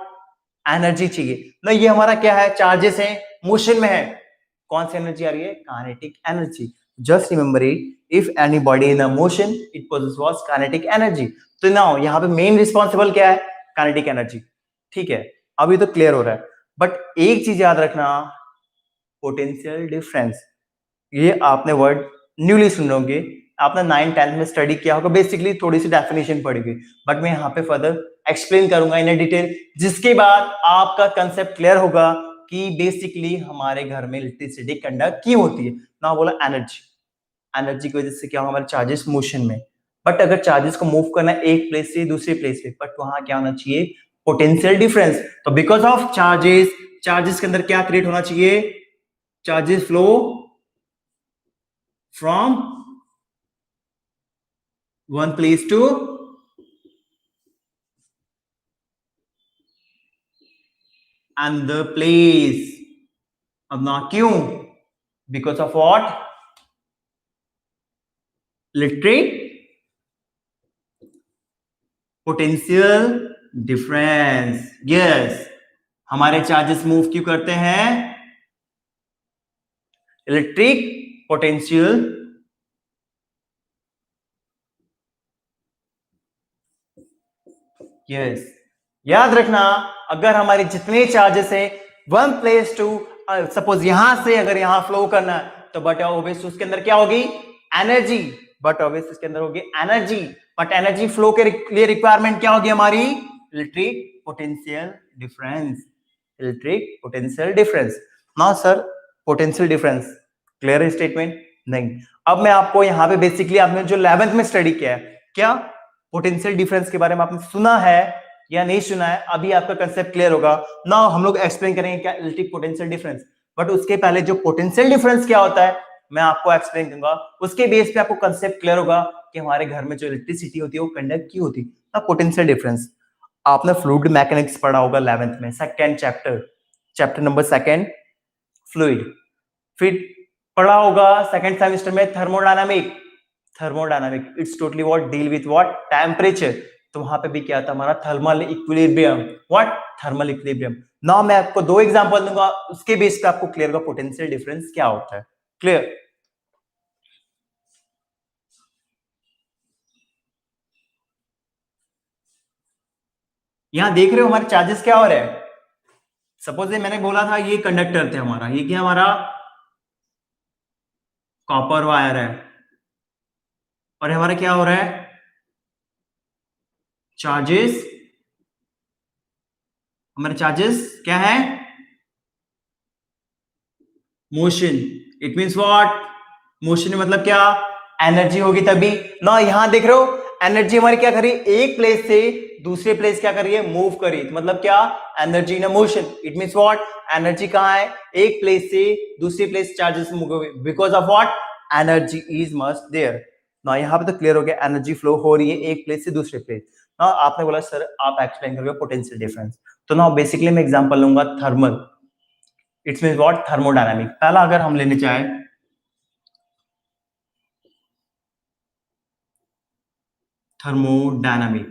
एनर्जी चाहिए ना। ये हमारा क्या है? चार्जेस है, मोशन में है। कौन सी एनर्जी आ रही है? Kinetic energy. Just remember it, if any body in a motion it possesses kinetic energy. तो नाउ यहाँ पे मेन रिस्पॉन्सिबल क्या है? Kinetic energy. ठीक है, अभी तो क्लियर हो रहा है। बट एक चीज याद रखना, पोटेंशियल डिफरेंस। ये आपने वर्ड न्यूली सुन रहे होंगे, आपने 9th-10th में स्टडी किया होगा, बेसिकली थोड़ी सी डेफिनेशन पड़ेगी, बट मैं यहाँ पे फर्दर एक्सप्लेन करूंगा इन डिटेल, जिसके बाद आपका कंसेप्ट क्लियर होगा कि बेसिकली हमारे घर में इलेक्ट्रिसिटी कंडक्ट क्यों होती है ना। बोला एनर्जी, एनर्जी की वजह से क्या होगा? हमारे चार्जेस मोशन में। बट अगर चार्जेस को मूव करना है एक प्लेस से दूसरे प्लेस पे, बट वहां क्या होना चाहिए? Potential difference. तो बिकॉज ऑफ चार्जेस, चार्जेस के अंदर क्या क्रिएट होना चाहिए? Charges flow from one place to another place. अब ना क्यों? Because of what? Electric potential difference. Yes, हमारे चार्जेस मूव क्यों करते हैं? Electric potential yes. याद रखना, अगर हमारे जितने चार्जेस है वन प्लेस टू, सपोज यहां से अगर यहां फ्लो करना है तो बट ऑब्वियस उसके अंदर क्या होगी? एनर्जी। बट ऑब्वियस इसके अंदर होगी एनर्जी। बट एनर्जी फ्लो के लिए रिक्वायरमेंट क्या होगी हमारी? Electric potential difference. Electric potential difference. ना sir, potential difference clear statement नहीं। अब मैं आपको यहाँ पे बेसिकली आपने जो 11th में स्टडी किया है, क्या पोटेंशियल डिफरेंस के बारे में आपने सुना है या नहीं सुना है? अभी आपका कंसेप्ट क्लियर होगा ना। हम लोग एक्सप्लेन करेंगे क्या इलेक्ट्रिक पोटेंशियल डिफरेंस, बट उसके पहले जो पोटेंशियल डिफरेंस क्या होता है मैं आपको एक्सप्लेन करूंगा। उसके बेस पे आपको कंसेप्ट क्लियर होगा कि हमारे घर में जो इलेक्ट्रिसिटी होती है वो कंडक्ट क्यों होती है ना। पोटेंशियल डिफरेंस आपने फ्लूइड मैकेनिक्स पढ़ा होगा 11th में, second chapter, chapter number 2 fluid. फिर पढ़ा होगा सेकंड सेमेस्टर में thermodynamic. Thermodynamic it's totally what? Deal with what? Temperature. तो वहां पे भी क्या था हमारा? Thermal equilibrium. What? Thermal equilibrium. Now मैं आपको 2 एग्जांपल दूंगा, उसके बेस पे आपको क्लियर होगा पोटेंशियल डिफरेंस क्या होता है। क्लियर? यहां देख रहे हो हमारे चार्जेस क्या हो रहे हैं? सपोज मैंने बोला था ये कंडक्टर थे हमारा, ये क्या हमारा? कॉपर वायर है। और हमारा क्या हो रहा है? चार्जेस। हमारे चार्जेस क्या है? Motion. It means what? Motion मतलब क्या? एनर्जी होगी तभी ना। यहां देख रहे हो एनर्जी हमारी क्या कर रही है? एक प्लेस से दूसरे प्लेस क्या कर रही है? मूव कर रही है। मतलब क्या? Energy in motion. It means what? Energy कहां है? एक प्लेस से दूसरी प्लेस चार्जेस मूव कर, because of what? Energy is must there ना। यहां पे तो क्लियर हो गया, एनर्जी फ्लो हो रही है एक प्लेस से दूसरे प्लेस ना। आपने बोला सर आप एक्सप्लेन करोगे पोटेंशियल डिफरेंस, तो ना बेसिकली मैं एग्जांपल लूंगा thermal. It's mean what? Thermodynamic. पहला अगर हम लेने चाहें थर्मोडायनामिक,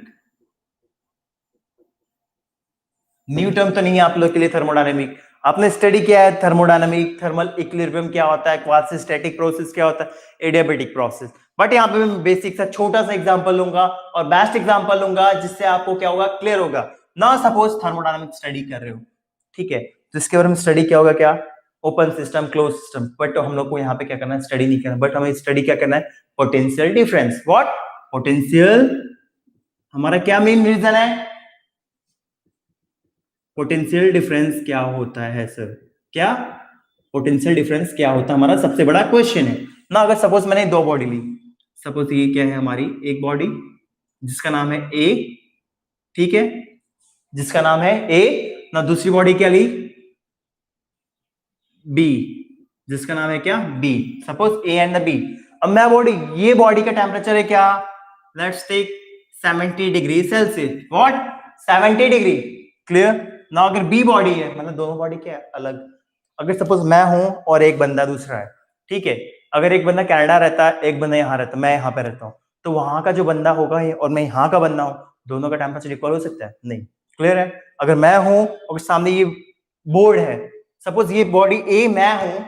न्यू टर्म तो नहीं है आप लोग के लिए थर्मोडायनामिक। आपने स्टडी किया है थर्मोडायनामिक, थर्मल इक्विलिब्रियम क्या होता है, क्वासी स्टैटिक प्रोसेस क्या होता है, एडियाबैटिक प्रोसेस। बट यहाँ पे मैं बेसिक सा छोटा सा एग्जांपल लूंगा और बेस्ट एग्जांपल लूंगा जिससे आपको क्या होगा? क्लियर होगा ना। सपोज थर्मोडायनामिक स्टडी कर रहे हो, ठीक है, तो इसके बारे में स्टडी क्या होगा? क्या? Open system, close system. But हम लोग को यहाँ पे क्या करना है? स्टडी नहीं करना, बट हमें स्टडी क्या करना है? Potential difference. व्हाट? पोटेंशियल। हमारा क्या मेन रीजन है? पोटेंशियल डिफरेंस क्या होता है सर? क्या पोटेंशियल डिफरेंस क्या होता है? हमारा सबसे बड़ा क्वेश्चन है ना। अगर सपोज मैंने 2 बॉडी ली, सपोज ये क्या है हमारी? एक बॉडी जिसका नाम है ए, ठीक है, जिसका नाम है ए, ना दूसरी बॉडी क्या ली, बी, जिसका नाम है क्या, B. Suppose A and the B. अब मैं बॉडी, ये बॉडी का टेम्परेचर है क्या, let's take 70 degree Celsius. What, 70 degree. Clear ना। अगर बी बॉडी है, मतलब दोनों बॉडी क्या है, अलग। अगर सपोज मैं हूं और एक बंदा दूसरा है, ठीक है। अगर एक बंदा कनाडा रहता है, एक बंदा यहाँ रहता है, मैं यहाँ पे रहता हूँ, तो वहां का जो बंदा होगा और मैं यहाँ का बंदा हूँ, दोनों का टेम्परेचर इक्वल हो सकता है, नहीं। क्लियर है। अगर मैं हूं और सामने ये बोर्ड है, सपोज ये बॉडी ए मैं हूं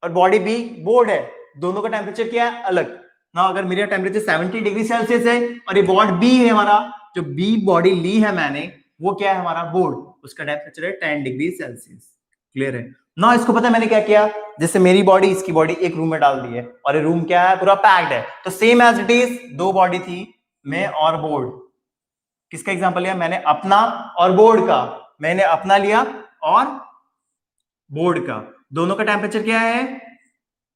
और बॉडी बी बोर्ड है, दोनों का टेम्परेचर क्या है, अलग ना। अगर मेरा टेम्परेचर 70 डिग्री सेल्सियस है और ये बॉडी बी है, हमारा जो बी बॉडी ली है मैंने, वो क्या है, हमारा बोर्ड, उसका टेम्परेचर है 10 डिग्री सेल्सियस। क्लियर है ना। इसको पता है मैंने क्या किया, जैसे मेरी बॉडी इसकी बॉडी एक रूम में डाल दी है और ये रूम क्या है, पूरा पैक्ड है, तो सेम एज इट इज दो बॉडी थी, मैं और बोर्ड। किसका एग्जांपल लिया मैंने, अपना और बोर्ड का। मैंने अपना लिया और बोर्ड का, दोनों का टेम्परेचर क्या है,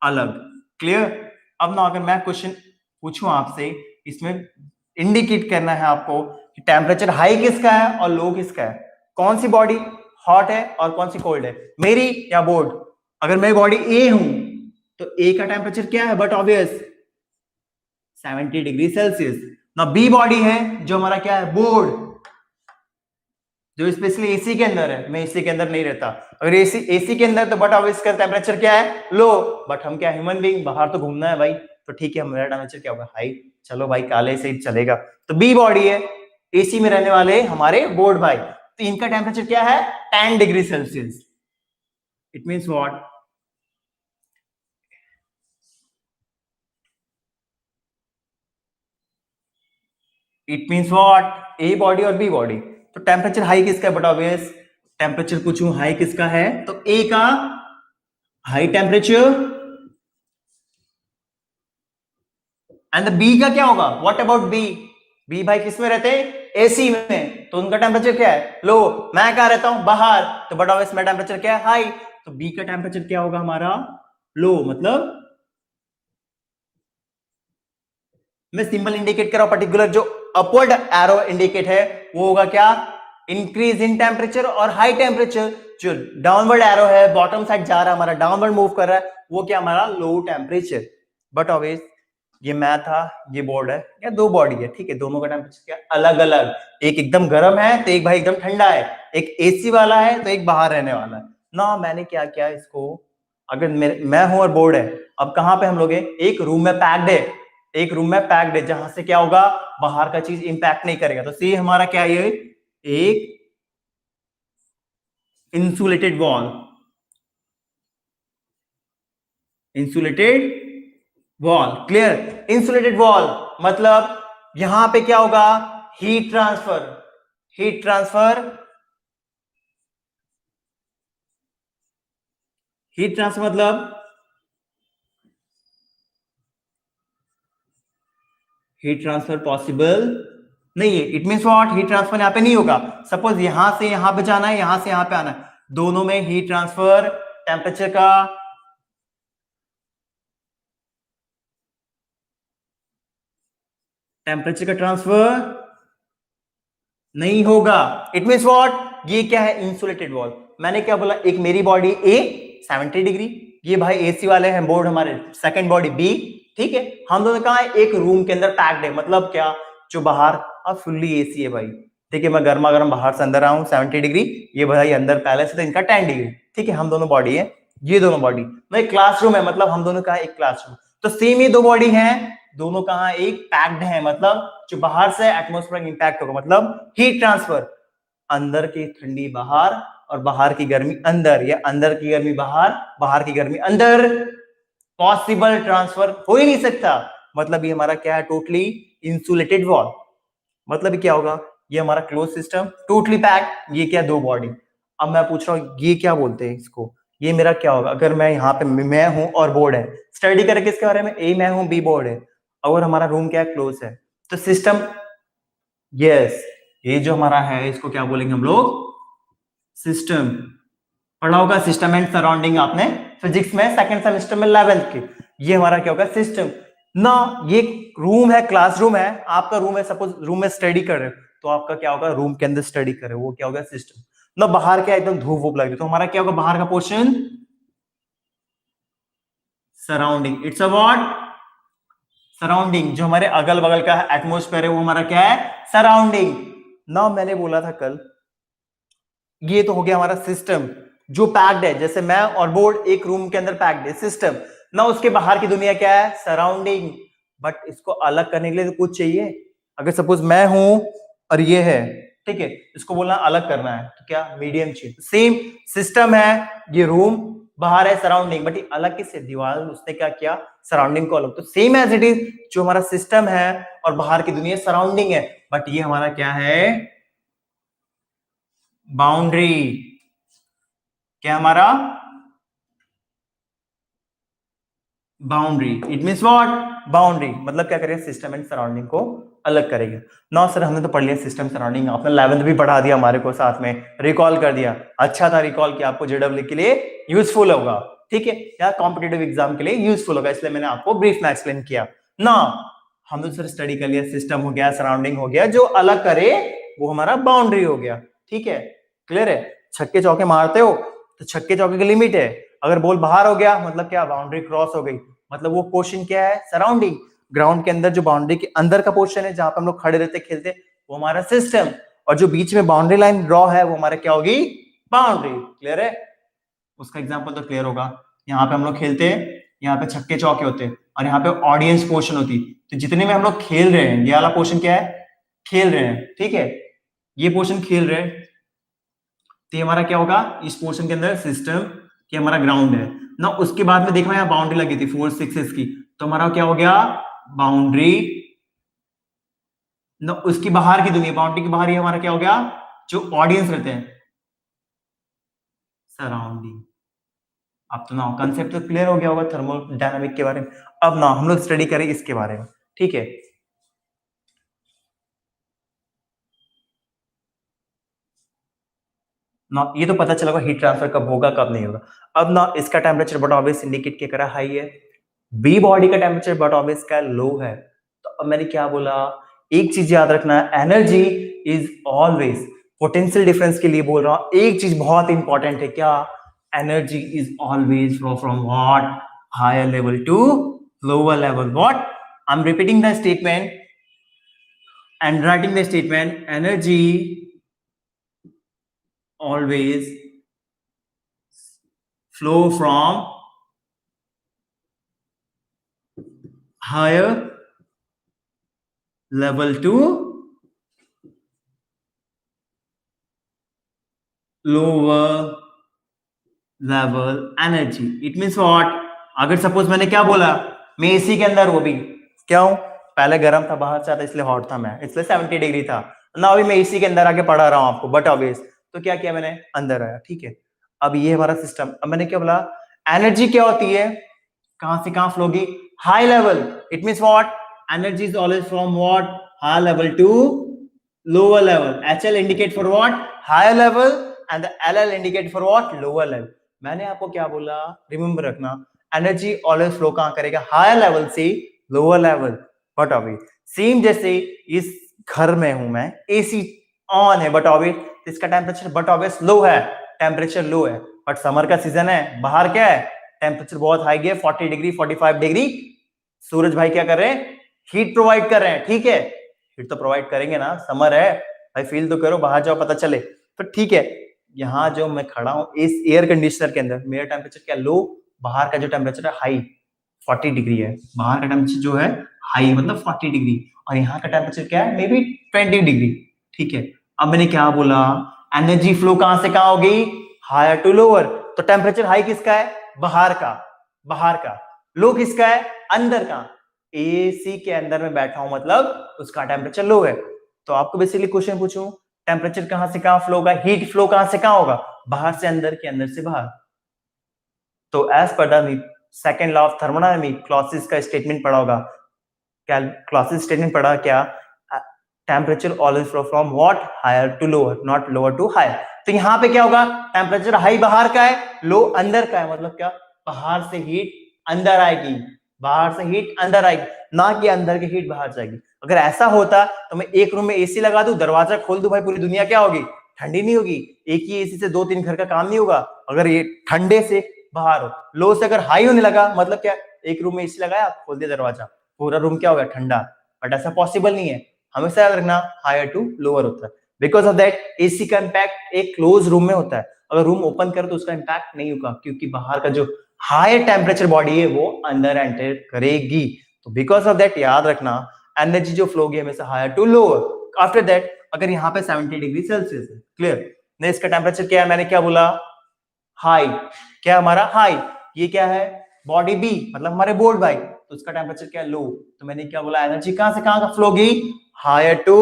अलग। क्लियर। अब ना अगर मैं क्वेश्चन पूछूं आपसे, इसमें इंडिकेट करना है आपको कि टेम्परेचर हाई किसका है और लो किसका है, कौन सी बॉडी हॉट है और कौन सी कोल्ड है, मेरी या बोर्ड। अगर मेरी बॉडी ए हूं तो ए का टेम्परेचर क्या है, बट ऑब्वियस 70 डिग्री सेल्सियस ना। बी बॉडी है जो हमारा क्या है, बोर्ड, जो स्पेशली एसी के अंदर है, मैं एसी के अंदर नहीं रहता। अगर एसी के अंदर तो बट ऑब्वियस का टेम्परेचर क्या है, लो। बट हम क्या, ह्यूमन बीइंग, बाहर तो घूमना है भाई, तो ठीक है मेरा टेम्परेचर क्या होगा, हाई। चलो भाई, काले से ही चलेगा। तो बी बॉडी है, एसी में रहने वाले हमारे बोर्ड भाई, तो इनका टेम्परेचर क्या है, 10 degree Celsius. It means what, it means what, a body और बी बॉडी। तो टेम्परेचर हाई किसका है, बट ऑब्वियस टेम्परेचर पूछूं हाई किसका है, तो ए का हाई टेम्परेचर, एंड बी का क्या होगा, व्हाट अबाउट बी, बी भाई किस में रहते हैं, एसी में, तो उनका टेम्परेचर क्या है, लो। मैं कहां रहता हूं, बाहर, तो बट ऑब्वियस मेरा टेम्परेचर क्या है, हाई। तो बी का टेम्परेचर क्या होगा हमारा, लो। मतलब मैं सिंबल इंडिकेट कर रहा हूं, पर्टिकुलर जो अपवर्ड एरो इंडिकेट है वो होगा क्या, इंक्रीज इन टेम्परेचर। और हाई टेम्परेचर जो डाउनवर्ड एरो है, बॉटम साइड जा रहा है हमारा, डाउनवर्ड मूव कर रहा है, वो क्या हमारा लो टेम्परेचर। बट ऑब्वियस ये मैं था, ये बोर्ड है, या दो बॉडी है, ठीक है, दोनों का टेम्परेचर क्या अलग अलग, एक एकदम गर्म है तो एक भाई एकदम ठंडा है, एक एसी वाला है तो एक बाहर रहने वाला है ना। मैंने क्या किया इसको, अगर मैं हूं और बोर्ड है, अब कहां पे हम लोग हैं, एक रूम में पैक्ड है, एक रूम में पैक्ड है, जहां से क्या होगा, बाहर का चीज इंपैक्ट नहीं करेगा। तो सी हमारा क्या है, ये एक insulated wall, insulated wall. Clear. Insulated wall मतलब यहां पे क्या होगा, heat transfer, heat transfer, heat transfer मतलब हीट ट्रांसफर पॉसिबल नहीं है। It means what, heat transfer यहां पे नहीं होगा। सपोज यहां से यहां पे जाना है, यहां से यहां पे आना है, दोनों में हीट ट्रांसफर, टेम्परेचर का ट्रांसफर नहीं होगा। इट मीन्स व्हाट, ये क्या है, इंसुलेटेड वॉल। मैंने क्या बोला, एक मेरी बॉडी ए 70 डिग्री, ये भाई एसी वाले हैं बोर्ड हमारे, सेकंड बॉडी बी, ठीक है। हम दोनों कहा है, एक रूम के अंदर पैक्ड है, मतलब क्या, जो बाहर अब फुल्ली एसी है भाई, ठीक है। मैं गर्मा गर्म बाहर से अंदर आऊं 70 डिग्री, ये भाई अंदर पैलेस है तो इनका 10 डिग्री, ठीक है। हम दोनों बॉडी है, ये दोनों बॉडी, एक क्लासरूम है, मतलब हम दोनों का एक क्लासरूम, तो सेम ही दो बॉडी है, दोनों कहा एक पैक्ड है, मतलब जो बाहर से एटमॉस्फेयर इंपैक्ट होगा, मतलब हीट ट्रांसफर, अंदर की ठंडी बाहर और बाहर की गर्मी अंदर, या अंदर की गर्मी बाहर, बाहर की गर्मी अंदर, पॉसिबल ट्रांसफर हो ही नहीं सकता। मतलब ये हमारा क्या है, टोटली इंसुलेटेड वॉल। मतलब क्या होगा, ये हमारा क्लोज सिस्टम, टोटली पैक्ड, ये क्या, दो बॉडी। अब मैं पूछ रहा हूँ, ये क्या बोलते हैं इसको, ये मेरा क्या होगा, अगर मैं यहाँ पे मैं हूं और बोर्ड है, स्टडी करें किसके बारे में, ए मैं हूं बी बोर्ड है, और हमारा रूम क्या है, क्लोज है, तो सिस्टम, यस, ये जो हमारा है इसको क्या बोलेंगे हम लोग, सिस्टम। पढ़ा होगा सिस्टम एंड सराउंडिंग आपने फिजिक्स में सेकंड सेमेस्टर में 11th की। ये हमारा क्या होगा, सिस्टम ना। ये रूम है, क्लासरूम है, आपका रूम है, सपोज रूम में स्टडी कर रहे हो, तो आपका क्या होगा, रूम के अंदर स्टडी कर रहे हो, वो क्या होगा, सिस्टम। ना बाहर क्या एकदम धूप वूप लग रही, तो हमारा क्या होगा बाहर का portion, surrounding. It's a what, surrounding. जो हमारे अगल बगल का एटमोस्फेयर है वो हमारा क्या है, सराउंडिंग। ना मैंने बोला था कल, ये तो हो गया हमारा सिस्टम जो पैक्ड है, जैसे मैं और बोर्ड एक रूम के अंदर पैक्ड है, सिस्टम। ना उसके बाहर की दुनिया क्या है, सराउंडिंग। बट इसको अलग करने के लिए तो कुछ चाहिए। अगर सपोज मैं हूं और ये है, ठीक है, इसको बोलना अलग करना है, तो क्या मीडियम चाहिए। सेम सिस्टम है, ये रूम बाहर है सराउंडिंग, बट ये अलग किससे, दीवार उसने क्या किया, सराउंडिंग को अलग। तो सेम एज इट इज, जो हमारा सिस्टम है और बाहर की दुनिया सराउंडिंग है, बट ये हमारा क्या है, बाउंड्री। क्या हमारा boundary, it means what, boundary. मतलब क्या करेंगे, सिस्टम एंड सराउंडिंग को अलग करेंगे। ना सर हमने तो पढ़ लिया सिस्टम सराउंडिंग, आपने 11th भी पढ़ा दिया हमारे को, साथ में रिकॉल कर दिया। अच्छा था रिकॉल किया, आपको जेडब्ल्यू के लिए यूजफुल होगा, ठीक है, या कॉम्पिटेटिव एग्जाम के लिए यूजफुल होगा, इसलिए मैंने आपको ब्रीफ में एक्सप्लेन किया ना। हम तो सर स्टडी कर लिया, सिस्टम हो गया, सराउंडिंग हो गया, जो अलग करे वो हमारा बाउंड्री हो गया, ठीक है, क्लियर है। छक्के चौके मारते हो तो छक्के चौके की लिमिट है, अगर बॉल बाहर हो गया मतलब क्या, बाउंड्री क्रॉस हो गई, मतलब वो पोर्शन क्या है, सराउंडिंग। ग्राउंड के अंदर जो बाउंड्री के अंदर का पोर्शन है, जहां पे हम लोग खड़े रहते खेलते, वो हमारा सिस्टम। और जो बीच में बाउंड्री लाइन ड्रॉ है, वो हमारा क्या होगी, बाउंड्री। क्लियर है, उसका एग्जांपल तो क्लियर होगा। यहाँ पे हम लोग खेलते हैं, यहाँ पे छक्के चौके होते हैं, और यहाँ पे ऑडियंस पोर्शन होती, तो जितने में हम लोग खेल रहे हैं, ये वाला पोर्शन क्या है, खेल रहे हैं, ठीक है, ये पोर्शन खेल रहे हैं, तो ये हमारा क्या होगा, इस पोर्शन के अंदर सिस्टम, ये हमारा ग्राउंड है ना। उसके बाद में देखो यहाँ बाउंड्री लगी थी 4 6 की, तो हमारा क्या हो गया, बाउंड्री ना। उसकी बाहर की दुनिया, बाउंड्री के बाहर ही हमारा क्या हो गया, जो ऑडियंस रहते हैं, सराउंडिंग। अब तो ना कंसेप्ट तो क्लियर हो गया होगा थर्मोडायनामिक के बारे में। अब ना हम लोग स्टडी करें इसके बारे में, ठीक है। ना ये तो पता चला होगा हीट ट्रांसफर कब होगा कब नहीं होगा। अब ना इसका टेम्परेचर बट ऑब्वियस इंडिकेट क्या करा, हाई है। बी बॉडी का टेम्परेचर बट ऑब्वियस का लो है। तो अब मैंने क्या बोला, एक चीज याद रखना, energy is always, potential difference के लिए बोल रहा हूं, एक चीज बहुत इंपॉर्टेंट है, क्या, energy is always flow from what, higher level to lower level. What, I am repeating the statement and writing the statement, energy always flow from higher level to lower level energy. It means what, अगर सपोज मैंने क्या बोला, मैं एसी के अंदर, वो भी क्यों, पहले गर्म था बाहर से आता इसलिए हॉट था मैं, इसलिए 70 डिग्री था ना, अभी मैं एसी के अंदर आके पढ़ा रहा हूं आपको, बट ऑब्वियस, तो क्या किया मैंने, अंदर आया, ठीक है। अब ये हमारा सिस्टम, अब मैंने क्या बोला, एनर्जी क्या होती है, कहां से कहां फ्लो होगी, high level. It means what, energy is always from what, high level to lower level. HL indicate for what, higher level, and the LL indicate for what, lower level. मैंने आपको क्या बोला, रिमेंबर रखना, एनर्जी ऑलवेज फ्लो कहां करेगा, हायर लेवल से लोअर लेवल। बट अभी सेम जैसे इस घर में हूं मैं, एसी ऑन है, बट अभी इसका टेम्परेचर बट ऑब्वियस लो है, टेम्परेचर लो है, बट समर का सीजन है, बाहर क्या है, टेम्परेचर बहुत हाई है, 40 डिग्री 45 डिग्री। सूरज भाई क्या कर रहे हैं, हीट प्रोवाइड कर रहे हैं, ठीक है, हीट तो प्रोवाइड करेंगे ना, समर है भाई, फील तो करो, बाहर जाओ पता चले। तो ठीक है, यहाँ जो मैं खड़ा हूं इस एयर कंडीशनर के अंदर, मेरा टेम्परेचर क्या, लो, बाहर का जो टेम्परेचर है हाई 40 डिग्री है, बाहर का टेम्परेचर जो है हाई मतलब 40 डिग्री, और यहाँ का टेम्परेचर क्या है, मे बी 20 डिग्री, ठीक है। अब मैंने क्या बोला, एनर्जी फ्लो कहां से कहां होगी, हायर टू लोअर। तो टेम्परेचर हाई किसका है, बाहर का, बाहर का, लो किसका है, अंदर का। एसी के अंदर में बैठा हूं मतलब उसका टेम्परेचर लो है। तो आपको बेसिकली क्वेश्चन पूछूं, टेम्परेचर कहां से कहां फ्लो होगा, हीट फ्लो कहां से कहां होगा, बाहर से अंदर के अंदर से बाहर। तो as per the second law of thermodynamics, Clausius का स्टेटमेंट पढ़ा होगा, क्या क्लॉसिस स्टेटमेंट पढ़ा, क्या, temperature always flow from what, higher to lower, not lower to higher. तो यहाँ पे क्या होगा, टेम्परेचर हाई बाहर का है, लो अंदर का है, मतलब क्या, बाहर से हीट अंदर आएगी, बाहर से हीट अंदर आएगी, ना कि अंदर की हीट बाहर जाएगी। अगर ऐसा होता तो मैं एक रूम में एसी लगा दूं, दरवाजा खोल दूं, भाई पूरी दुनिया क्या होगी, ठंडी नहीं होगी। एक ही एसी से 2-3 घर का काम नहीं होगा। अगर ये ठंडे से बाहर हो, लो से अगर हाई होने लगा, मतलब क्या, एक रूम में एसी लगाया, खोल दिया दरवाजा, पूरा रूम क्या हो गया, ठंडा। बट ऐसा पॉसिबल नहीं है, हमेशा याद रखना हायर टू लोअर होता है। बिकॉज ऑफ दैट एसी का इम्पैक्ट एक क्लोज रूम में होता है। अगर रूम ओपन करो तो उसका इम्पैक्ट नहीं होगा, क्योंकि बाहर का जो हायर टेम्परेचर बॉडी है वो अंदर एंटर करेगी। तो बिकॉज ऑफ दैट याद रखना एनर्जी जो फ्लो होगी हमेशा higher to lower. After that अगर यहाँ पे 70 डिग्री सेल्सियस है, क्लियर, नहीं इसका टेम्परेचर क्या है, मैंने क्या बोला, हाई। क्या हमारा हाई, ये क्या है, बॉडी बी, मतलब हमारे बोर्ड भाई, तो उसका टेम्परेचर क्या है, लो। तो मैंने क्या बोला, एनर्जी कहां से कहां का फ्लो होगी, हायर टू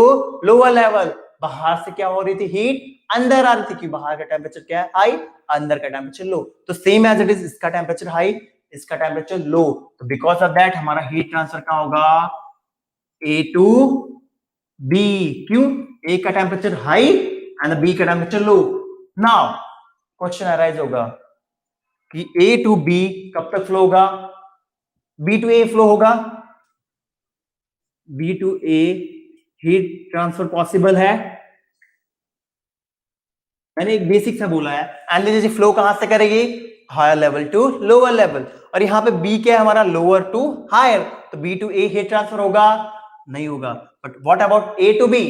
लोअर लेवल। बाहर से क्या हो रही थी, हीट अंदर आ रही थी, कि बाहर का टेम्परेचर क्या है, हाई, अंदर का टेम्परेचर लो। तो सेम एज इट इज, इसका टेम्परेचर हाई, इसका टेम्परेचर लो। तो बिकॉज ऑफ दैट हमारा हीट ट्रांसफर क्या होगा, ए टू बी। क्यों, ए का टेम्परेचर हाई एंड बी का temperature low. Now question arise होगा कि ए टू बी कब तक फ्लो होगा, बी टू ए फ्लो होगा, B to A heat transfer possible है। मैंने एक बेसिक सा बोला है, एनर्जी फ्लो कहां से करेगी, higher level to lower level. और यहाँ पे बी क्या है हमारा, लोअर टू हायर, तो B to A heat transfer होगा, नहीं होगा। But what about A to B,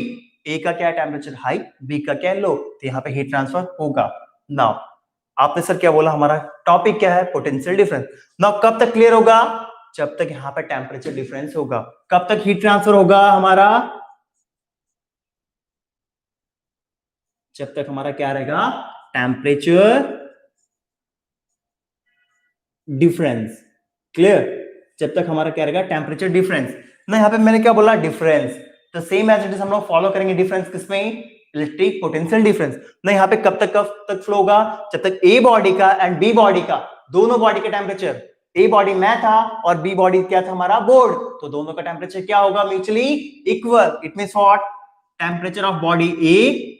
A का क्या है टेम्परेचर हाई, बी का क्या है लो, तो यहाँ पे हीट ट्रांसफर होगा। नाउ आपने सर क्या बोला, हमारा टॉपिक क्या है, पोटेंशियल डिफरेंस। नाउ कब तक क्लियर होगा, जब तक यहाँ पे टेम्परेचर डिफरेंस होगा। कब तक हीट ट्रांसफर होगा हमारा, जब तक हमारा क्या रहेगा, टेम्परेचर डिफरेंस। क्लियर, जब तक हमारा क्या रहेगा, टेम्परेचर डिफरेंस। ना यहाँ पे मैंने क्या बोला, डिफरेंस। तो सेम एज इट इज हम लोग फॉलो करेंगे डिफरेंस किसमें, इलेक्ट्रिक पोटेंशियल डिफरेंस। ना यहाँ पे कब तक फ्लो होगा, जब तक ए बॉडी का एंड बी बॉडी का, दोनों बॉडी का टेम्परेचर, ए बॉडी मैं था और बी बॉडी क्या था हमारा बोर्ड, तो दोनों का टेम्परेचर क्या होगा, mutually equal. It means what, temperature of body A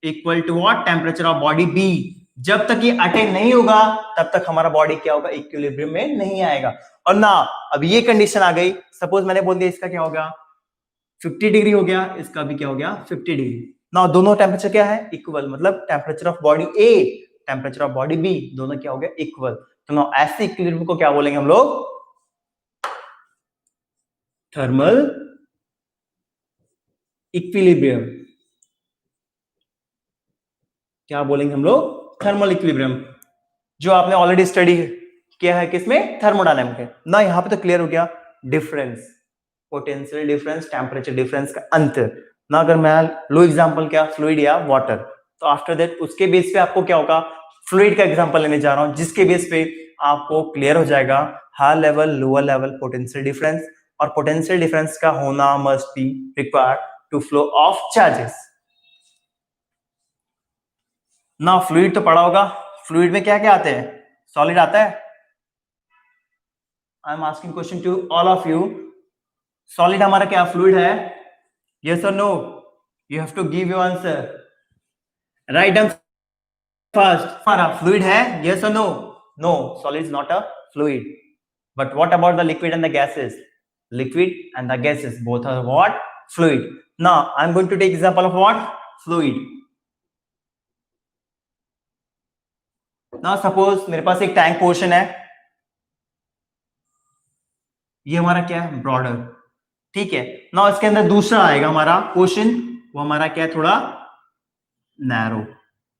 equal to what, temperature of body B. जब तक ये अटेन नहीं होगा तब तक हमारा बॉडी क्या होगा, इक्विलिब्रियम में नहीं आएगा। और ना अब ये कंडीशन आ गई, सपोज मैंने बोल दिया इसका क्या हो गया 50 डिग्री हो गया, इसका भी क्या हो गया 50 डिग्री। ना दोनों टेम्परेचर क्या है, इक्वल, मतलब temperature of body A, temperature of body B, दोनों क्या हो गया, इक्वल। तो ना ऐसे इक्विलिब्रियम को क्या बोलेंगे हम लोग, थर्मल इक्विलिब्रियम। क्या बोलेंगे हम लोग, थर्मल इक्विलिब्रियम, जो आपने ऑलरेडी स्टडी किया है किसमें, थर्मोडायनामिक है ना। यहां पे तो क्लियर हो गया difference, potential difference, temperature difference का अंतर ना। अगर मैं लो एग्जांपल क्या, फ्लूइड या वाटर, तो आफ्टर दैट उसके बेस पे आपको क्या होगा, फ्लूइड का एग्जांपल लेने जा रहा हूं, जिसके बेस पे आपको क्लियर हो जाएगा high level lower level potential difference. और पोटेंशियल डिफरेंस का होना must be required to flow of charges. ना फ्लूइड तो पढ़ा होगा, फ्लूइड में क्या क्या आते हैं, सॉलिड आता है। I am asking question to all of you, solid हमारा क्या फ्लूइड है, यस और no, you have to give your answer, write down first. हमारा फ्लूइड है, यस और no, no, solid is not a fluid. But what about the liquid and the gases, liquid and the gases both are what, fluid. Now I'm going to take example of what, fluid. Now suppose मेरे पास एक टैंक पोर्शन है, ये हमारा क्या है, ब्रॉडर, ठीक है। ना इसके अंदर दूसरा आएगा हमारा पोर्शन, वो हमारा क्या है, थोड़ा नैरो,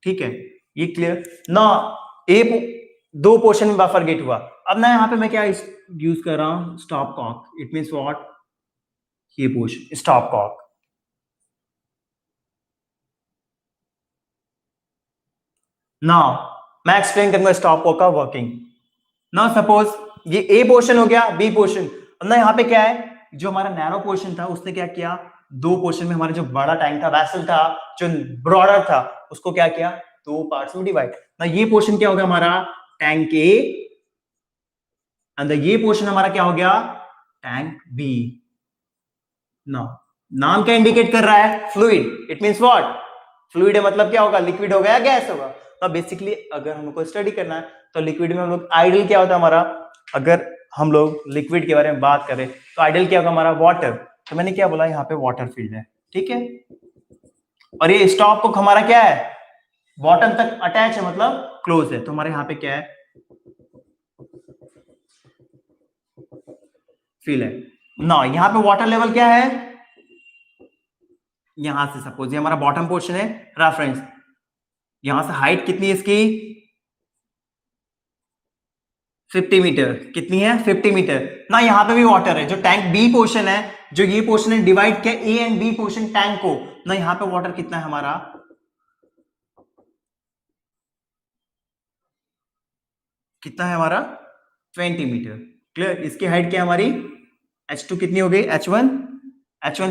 ठीक है, ये क्लियर ना। ए दो पोर्शन में बफर गेट हुआ। अब ना यहाँ पे मैं क्या यूज कर रहा हूं, stop cock. It means what, ये पोर्शन स्टॉप कॉक। नाउ मैं एक्सप्लेन करूंगा स्टॉप कॉक का वर्किंग। नाउ सपोज ये ए पोर्शन हो गया, बी पोर्शन। अब ना यहाँ पे क्या है, जो हमारा नैरो पोर्शन था उसने क्या किया, दो पोर्शन में हमारा जो बड़ा टैंक था, वैसल था, जो ब्रॉडर था, उसको क्या किया, दो पार्ट्स में डिवाइड। ना ये पोर्शन क्या हो गया हमारा, टैंक ए, अंदर ये पोर्शन हमारा क्या हो गया, टैंक बी। ना नाम क्या इंडिकेट कर रहा है, fluid. It means what, fluid है मतलब क्या होगा, लिक्विड होगा या गैस होगा। तो बेसिकली अगर हमको स्टडी करना है तो लिक्विड में हम लोग आइडियल क्या होता है हमारा, अगर हम लोग लिक्विड के बारे में बात करें तो आइडियल क्या होगा हमारा, वाटर। तो मैंने क्या बोला, यहाँ पे वाटर फील्ड है, ठीक है। और ये स्टॉप को हमारा क्या है, बॉटम तक अटैच है, मतलब क्लोज है। तो हमारे यहाँ पे क्या है, फिल है ना। यहाँ पे वाटर लेवल क्या है, यहां से सपोज ये हमारा बॉटम पोर्शन है रेफरेंस, यहां से हाइट कितनी है इसकी, 50 मीटर। कितनी है, 50 मीटर ना। यहाँ पे भी वाटर है, जो टैंक बी पोर्शन है, जो ये पोर्शन है डिवाइड किया A and B portion tank को ना। यहाँ पे वाटर कितना है हमारा, कितना है हमारा, 20 मीटर। क्लियर। इसकी हाइट क्या है हमारी, H2 कितनी हो गई, H1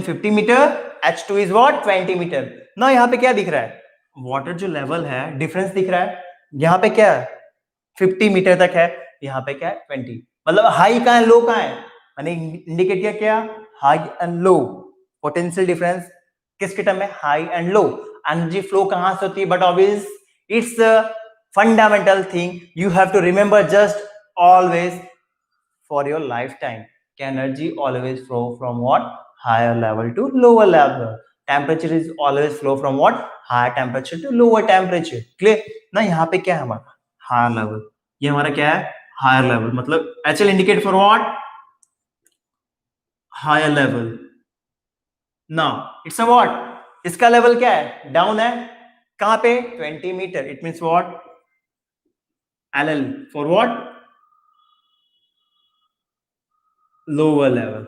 50 metre, H2 is what, 20 metre ना। यहाँ पे क्या दिख रहा है, वाटर जो लेवल है डिफरेंस दिख रहा है। यहाँ पे क्या है, 50 मीटर तक है, यहाँ पे क्या है 20। मतलब हाई कहाँ है, लो कहाँ है, मैंने इंडिकेट किया क्या, high and low. Potential difference किसके टर्म में, high and low. Energy flow कहां से होती है, but obvious it's fundamental thing you have to remember just always for your lifetime. Energy always flow from what, higher level to lower level. Temperature is always flow from what, higher temperature to lower temperature. Clear ना। यहाँ पे क्या है हमारा, higher level। ये हमारा क्या है, higher level। मतलब HL indicate for what, higher level ना। इट्स अ what, इसका लेवल क्या है, डाउन है। कहां पे, 20 meter. It means what, LL for what, lower level.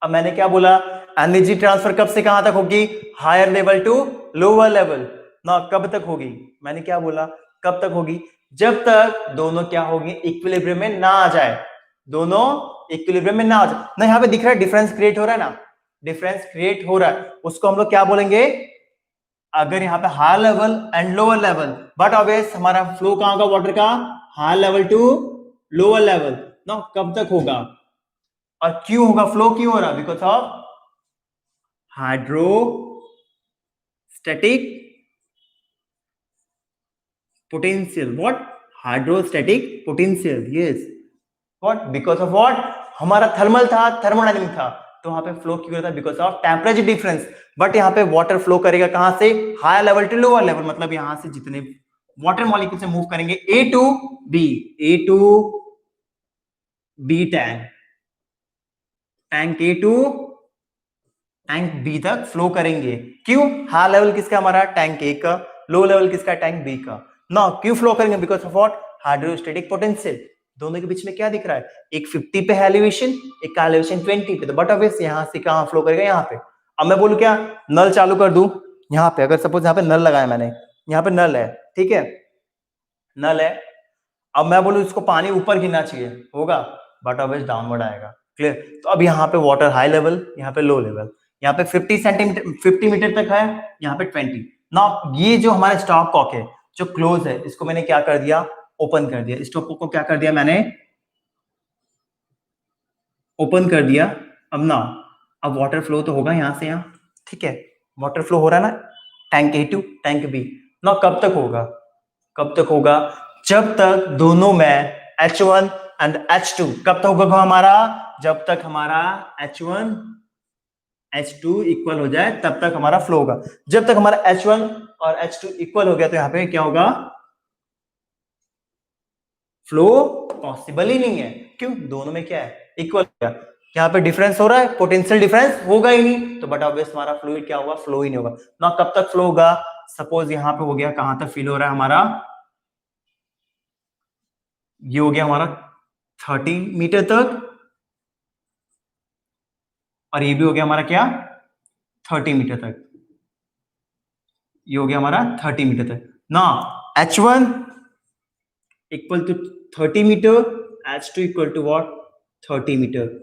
अब मैंने क्या बोला, एनर्जी ट्रांसफर कब से कहां तक होगी, higher level to lower level ना। कब तक होगी, मैंने क्या बोला, कब तक होगी, जब तक दोनों क्या होगी, इक्विलिब्रियम में ना आ जाए। दोनों इक्विलिब्रियम में ना आ जाए ना। यहाँ पे दिख रहा है डिफरेंस क्रिएट हो रहा है ना, डिफरेंस क्रिएट हो रहा है, उसको हम लोग क्या बोलेंगे, अगर यहाँ पे high level and lower level, but obvious हमारा फ्लो कहां का, वाटर का, high level to lower level ना। कब तक होगा और क्यों होगा, फ्लो क्यों हो रहा, because of hydrostatic potential. What, hydrostatic potential, yes. What, because of what, हमारा थर्मल था, थर्मोडायनेमिक था। तो वहां पे फ्लो क्यों होता है, because of temperature difference. But यहाँ पे वाटर फ्लो करेगा कहां से, higher level to lower level. मतलब यहां से जितने वाटर मॉलिक्यूल से मूव करेंगे A to B, A to B tank, tank A to tank B तक फ्लो करेंगे। क्यों, हाई लेवल किसका हमारा, टैंक ए का, लो लेवल किसका, टैंक बी का ना। क्यों फ्लो करेंगे, because of what, hydrostatic potential. दोनों के बीच में क्या दिख रहा है, एक 50 पे है एलिवेशन, एक का एलिवेशन 20 पे। तो बट ऑब्वियस यहां से कहां फ्लो करेगा, यहाँ पे। अब मैं बोलूं क्या, नल चालू कर दूं यहाँ पे, अगर सपोज यहाँ पे नल लगाया मैंने, यहाँ पे नल है, ठीक है, नल है। अब मैं बोलूं इसको पानी ऊपर गिरना चाहिए, होगा, बट ऑब्वियस डाउनवर्ड आएगा। क्लियर। तो अब यहाँ पे वाटर हाई लेवल, यहाँ पे लो लेवल। यहाँ पे 50 सेंटीमीटर 50 मीटर तक है, यहाँ पे 20 ना। ये जो हमारा स्टॉप कॉक है जो क्लोज है, इसको मैंने क्या कर दिया, ओपन कर दिया। स्टॉप कॉक को क्या कर दिया मैंने, ओपन कर दिया। अब ना, अब वाटर फ्लो तो होगा यहाँ से यहाँ, ठीक है, वाटर फ्लो हो रहा है ना, tank A to tank B ना। कब तक होगा, कब तक होगा, जब तक दोनों में H1 एंड H2, कब तक होगा हमारा, जब तक हमारा H1 H2 इक्वल हो जाए तब तक हमारा फ्लो होगा। जब तक हमारा H1 और H2 इक्वल हो गया तो यहाँ पे क्या होगा, फ्लो पॉसिबल ही नहीं है। क्यों, दोनों में क्या है, इक्वल हो गया। यहाँ पे डिफरेंस हो रहा है, पोटेंशियल डिफरेंस होगा ही नहीं, तो बट ऑब्वियस हमारा फ्लूइड क्या होगा, फ्लो ही नहीं होगा ना। कब तक फ्लो होगा, सपोज यहाँ पे हो गया, कहां तक फील हो रहा है हमारा, ये हो गया हमारा 30 मीटर तक, और ये भी हो गया हमारा क्या, 30 मीटर तक। ये हो गया हमारा 30 मीटर तक ना। H1 equal to 30 meter, H2 equal to what, 30 meter.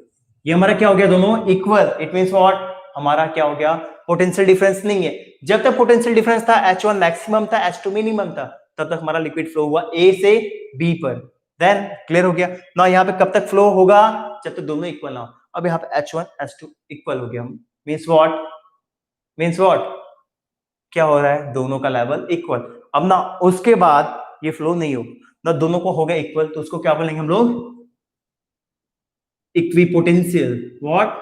ये हमारा क्या हो गया, दोनों इक्वल। इट मींस व्हाट, हमारा क्या हो गया, पोटेंशियल डिफरेंस नहीं है। जब तक पोटेंशियल डिफरेंस था, H1 मैक्सिमम था, H2 मिनिमम था, तब तक हमारा लिक्विड फ्लो हुआ A से B पर। देन क्लियर हो गया ना। यहाँ पे कब तक फ्लो होगा, जब तक दोनों इक्वल ना हो। अब यहाँ पे H1 H2 इक्वल हो गया, मींस व्हाट, मींस व्हाट, क्या हो रहा है, दोनों का लेवल इक्वल। अब ना उसके बाद ये फ्लो नहीं हो ना, दोनों को हो गया इक्वल, तो उसको क्या बोलेंगे हम लोग, इक्विपोटेंशियल। What,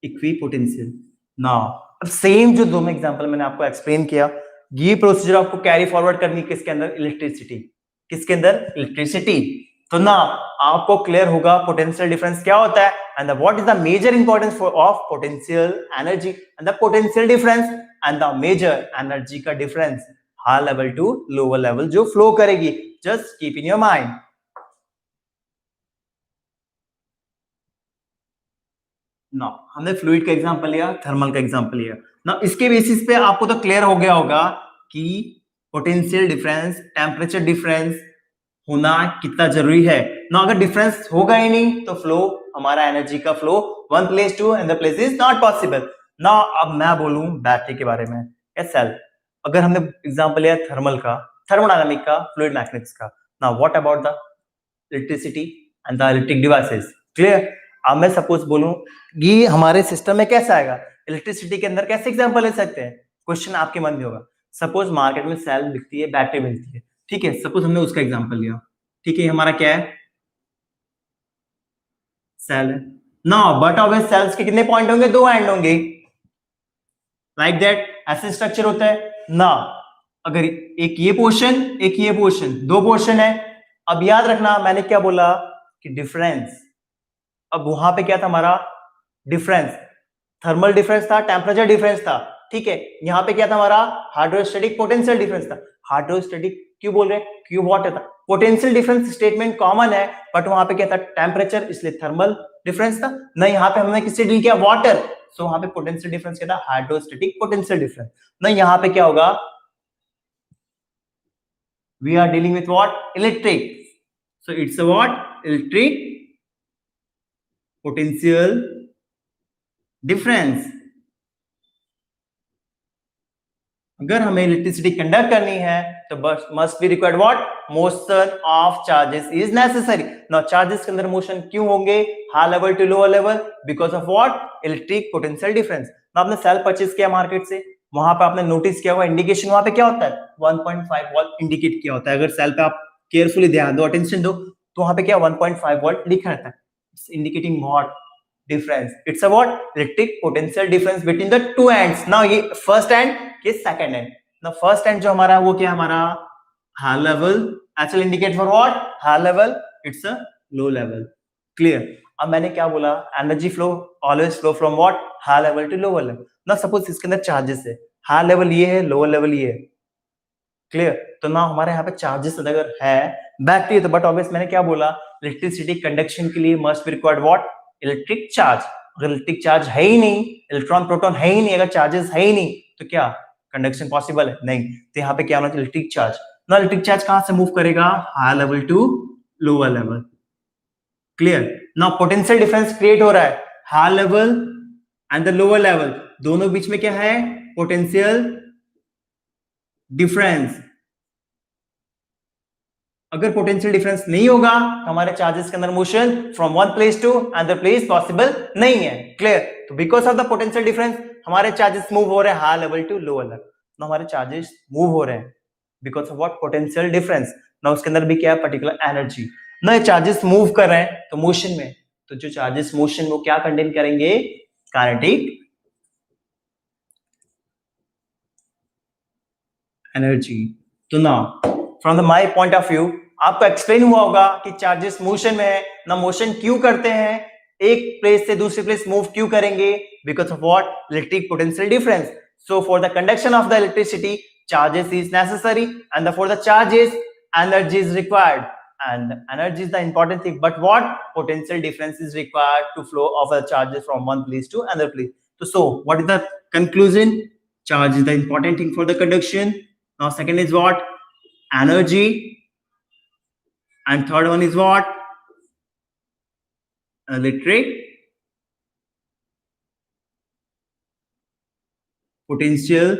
equipotential. नाउ अब सेम जो दोनों एग्जांपल मैंने आपको एक्सप्लेन किया, ये प्रोसीजर आपको कैरी फॉरवर्ड करनी किसके अंदर, इलेक्ट्रिसिटी। किसके अंदर, इलेक्ट्रिसिटी। तो ना आपको क्लियर होगा पोटेंशियल डिफरेंस क्या होता है and what is the major importance for of potential energy and the potential difference and the major energy का difference high level to lower level जो फ्लो करेगी। Just keep in your mind. ना हमने फ्लूइड का एग्जांपल लिया, थर्मल का एग्जांपल लिया ना, इसके बेसिस पे आपको तो क्लियर हो गया होगा कि पोटेंशियल डिफरेंस, टेम्परेचर डिफरेंस होना कितना जरूरी है ना। अगर डिफरेंस होगा ही नहीं तो फ्लो, हमारा एनर्जी का flow one place to and the place is not possible ना। अब मैं बोलूं बैटरी के बारे में या सेल, अगर हमने एग्जांपल लिया थर्मल का, थर्मोडायनामिक का, फ्लूइड मैकेनिक्स का, ना what about the electricity and the electric devices. Clear. अब मैं सपोज बोलूं ये हमारे सिस्टम में कैसा आएगा, इलेक्ट्रिसिटी के अंदर कैसे एग्जांपल ले सकते हैं, क्वेश्चन आपके मन में होगा। सपोज मार्केट में सेल बिकती है, बैटरी मिलती है, ठीक है, सपोज हमने उसका एग्जांपल लिया, ठीक है, हमारा क्या है, सेल है ना। बट ऑब्वियस सेल्स के कितने पॉइंट होंगे, दो एंड होंगे, लाइक दैट ऐसे स्ट्रक्चर होता है ना। अगर एक ये पोर्शन, एक ये पोर्शन, दो पोर्शन है। अब याद रखना मैंने क्या बोला कि डिफरेंस, अब वहां पे क्या था हमारा डिफरेंस, थर्मल डिफरेंस था, टेम्परेचर डिफरेंस था, ठीक है। यहाँ पे क्या था हमारा हाइड्रोस्टैटिक पोटेंशियल डिफरेंस था। हाइड्रोस्टैटिक क्यों बोल रहे हैं, क्यों वाटर था, पोटेंशियल डिफरेंस स्टेटमेंट कॉमन है, बट वहां पे क्या था टेम्परेचर, इसलिए थर्मल डिफरेंस था ना। यहाँ पे हमने किससे डील किया, वाटर, सो वहां पे पोटेंशियल डिफरेंस क्या था, हाइड्रोस्टैटिक पोटेंशियल डिफरेंस ना। यहाँ पे क्या होगा, we are dealing with what, electric, so it's a what, electric potential difference. अगर हमें इलेक्ट्रिसिटी कंडक्ट करनी है तो बस must be required what, motion of charges is necessary. Now charges के अंदर मोशन क्यों होंगे, high level to lower level, because of what, electric potential difference. ना आपने सेल परचेज किया मार्केट से, वहां पे आपने नोटिस किया हुआ इंडिकेशन वहां पे क्या होता है, 1.5 वोल्ट इंडिकेट किया होता है। अगर सेल पे आप केयरफुली ध्यान दो, अटेंशन दो, तो वहां पे क्या 1.5 वोल्ट लिखा रहता है, it's indicating what, difference. It's a what, electric potential difference between the two ends. Now ये first end, ये second end. Now first end जो हमारा वो क्या हमारा high level, actually indicate for what, high level, it's a low level. Clear. अब मैंने क्या बोला, energy flow always flow from what, high level to lower level. Now suppose इसके अंदर charges है, high level ये है, lower level ये है, क्लियर। तो ना हमारे यहाँ पे चार्जेस अगर है बैटरी, तो बट ऑब्वियस मैंने क्या बोला, इलेक्ट्रिसिटी कंडक्शन के लिए must be required what, electric charge. अगर इलेक्ट्रिक चार्ज है ही नहीं, इलेक्ट्रॉन प्रोटॉन है ही नहीं, अगर चार्जेस है ही नहीं, तो क्या कंडक्शन पॉसिबल है, नहीं। तो यहाँ पे क्या होना चाहिए, इलेक्ट्रिक चार्ज ना। इलेक्ट्रिक चार्ज कहां से मूव करेगा, high level to lower level, clear ना। पोटेंशियल डिफरेंस क्रिएट हो रहा है, high level and the lower level, दोनों बीच में क्या है, पोटेंशियल डिफरेंस। अगर पोटेंशियल डिफरेंस नहीं होगा तो हमारे चार्जेस के अंदर motion from one place to other place possible नहीं है, क्लियर। तो because of the potential difference हमारे चार्जेस मूव हो रहे हैं high level to lower level, तो हमारे चार्जेस मूव हो रहे हैं because of what, potential difference ना। उसके अंदर भी क्या है, पर्टिकुलर एनर्जी ना। चार्जेस मूव कर रहे हैं तो मोशन में, तो जो चार्जेस मोशन वो क्या कंटेन करेंगे, काइनेटिक एनर्जी। तो ना from the my point of view आपको एक्सप्लेन हुआ होगा कि चार्जेस मोशन में है ना, मोशन क्यों करते हैं, एक प्लेस से दूसरी प्लेस मूव क्यों करेंगे, because of what, electric potential difference. So for the conduction of the electricity charges is necessary and for the charges energy is required, and energy is the important thing, but what, potential difference is required to flow of the charges from one place to another place. So what is the conclusion, charge is the important thing for the conduction. Now second is what, energy, and third one is what, electric potential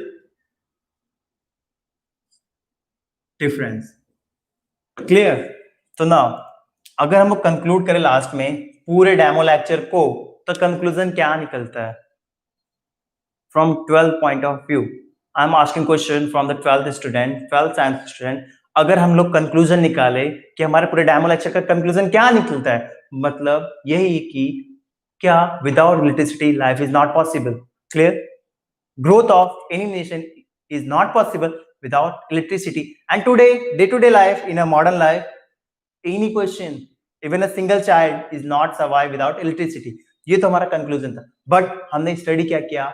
difference, clear। तो ना अगर हम लोग कंक्लूड करें लास्ट में पूरे डेमो लेक्चर को, तो कंक्लूजन क्या निकलता है, from 12th point of view I am asking question from the 12th student, 12th science student. अगर हम लोग कंक्लूजन निकाले कि हमारे पूरे डेमो लेक्चर का कंक्लूजन क्या निकलता है, मतलब यही कि क्या without electricity life is not possible, clear. growth of any nation is not possible without electricity. And today, day-to-day life, in a modern life, any question, even a single child is not survive without electricity. ये तो हमारा कंक्लूजन था. बट हमने स्टडी क्या किया,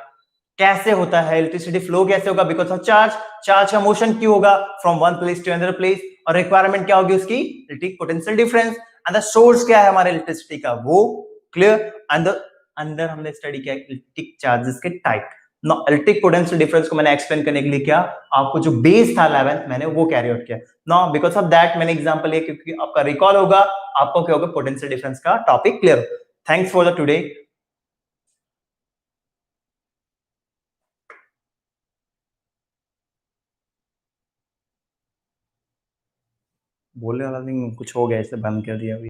कैसे होता है इलेक्ट्रिसिटी फ्लो, कैसे होगा, बिकॉज ऑफ चार्ज. चार्ज का मोशन क्यों होगा from one place to another place, और रिक्वायरमेंट क्या होगी उसकी, electric potential difference. And the source क्या है हमारे इलेक्ट्रिसिटी का, वो क्लियर. अंदर अंदर हमने स्टडी किया इलेक्ट्रिक चार्जेस के type. No electric potential difference को मैंने एक्सप्लेन करने के लिए क्या, आपको जो बेस था 11th मैंने वो कैरी आउट किया. नो बिकॉज ऑफ दैट मैंने एग्जांपल लिया, क्योंकि आपका रिकॉल होगा, आपको क्या होगा, पोटेंशियल डिफरेंस का topic clear. Thanks for the today. बोलने वाला नहीं, कुछ हो गया, इसे बंद कर दिया अभी.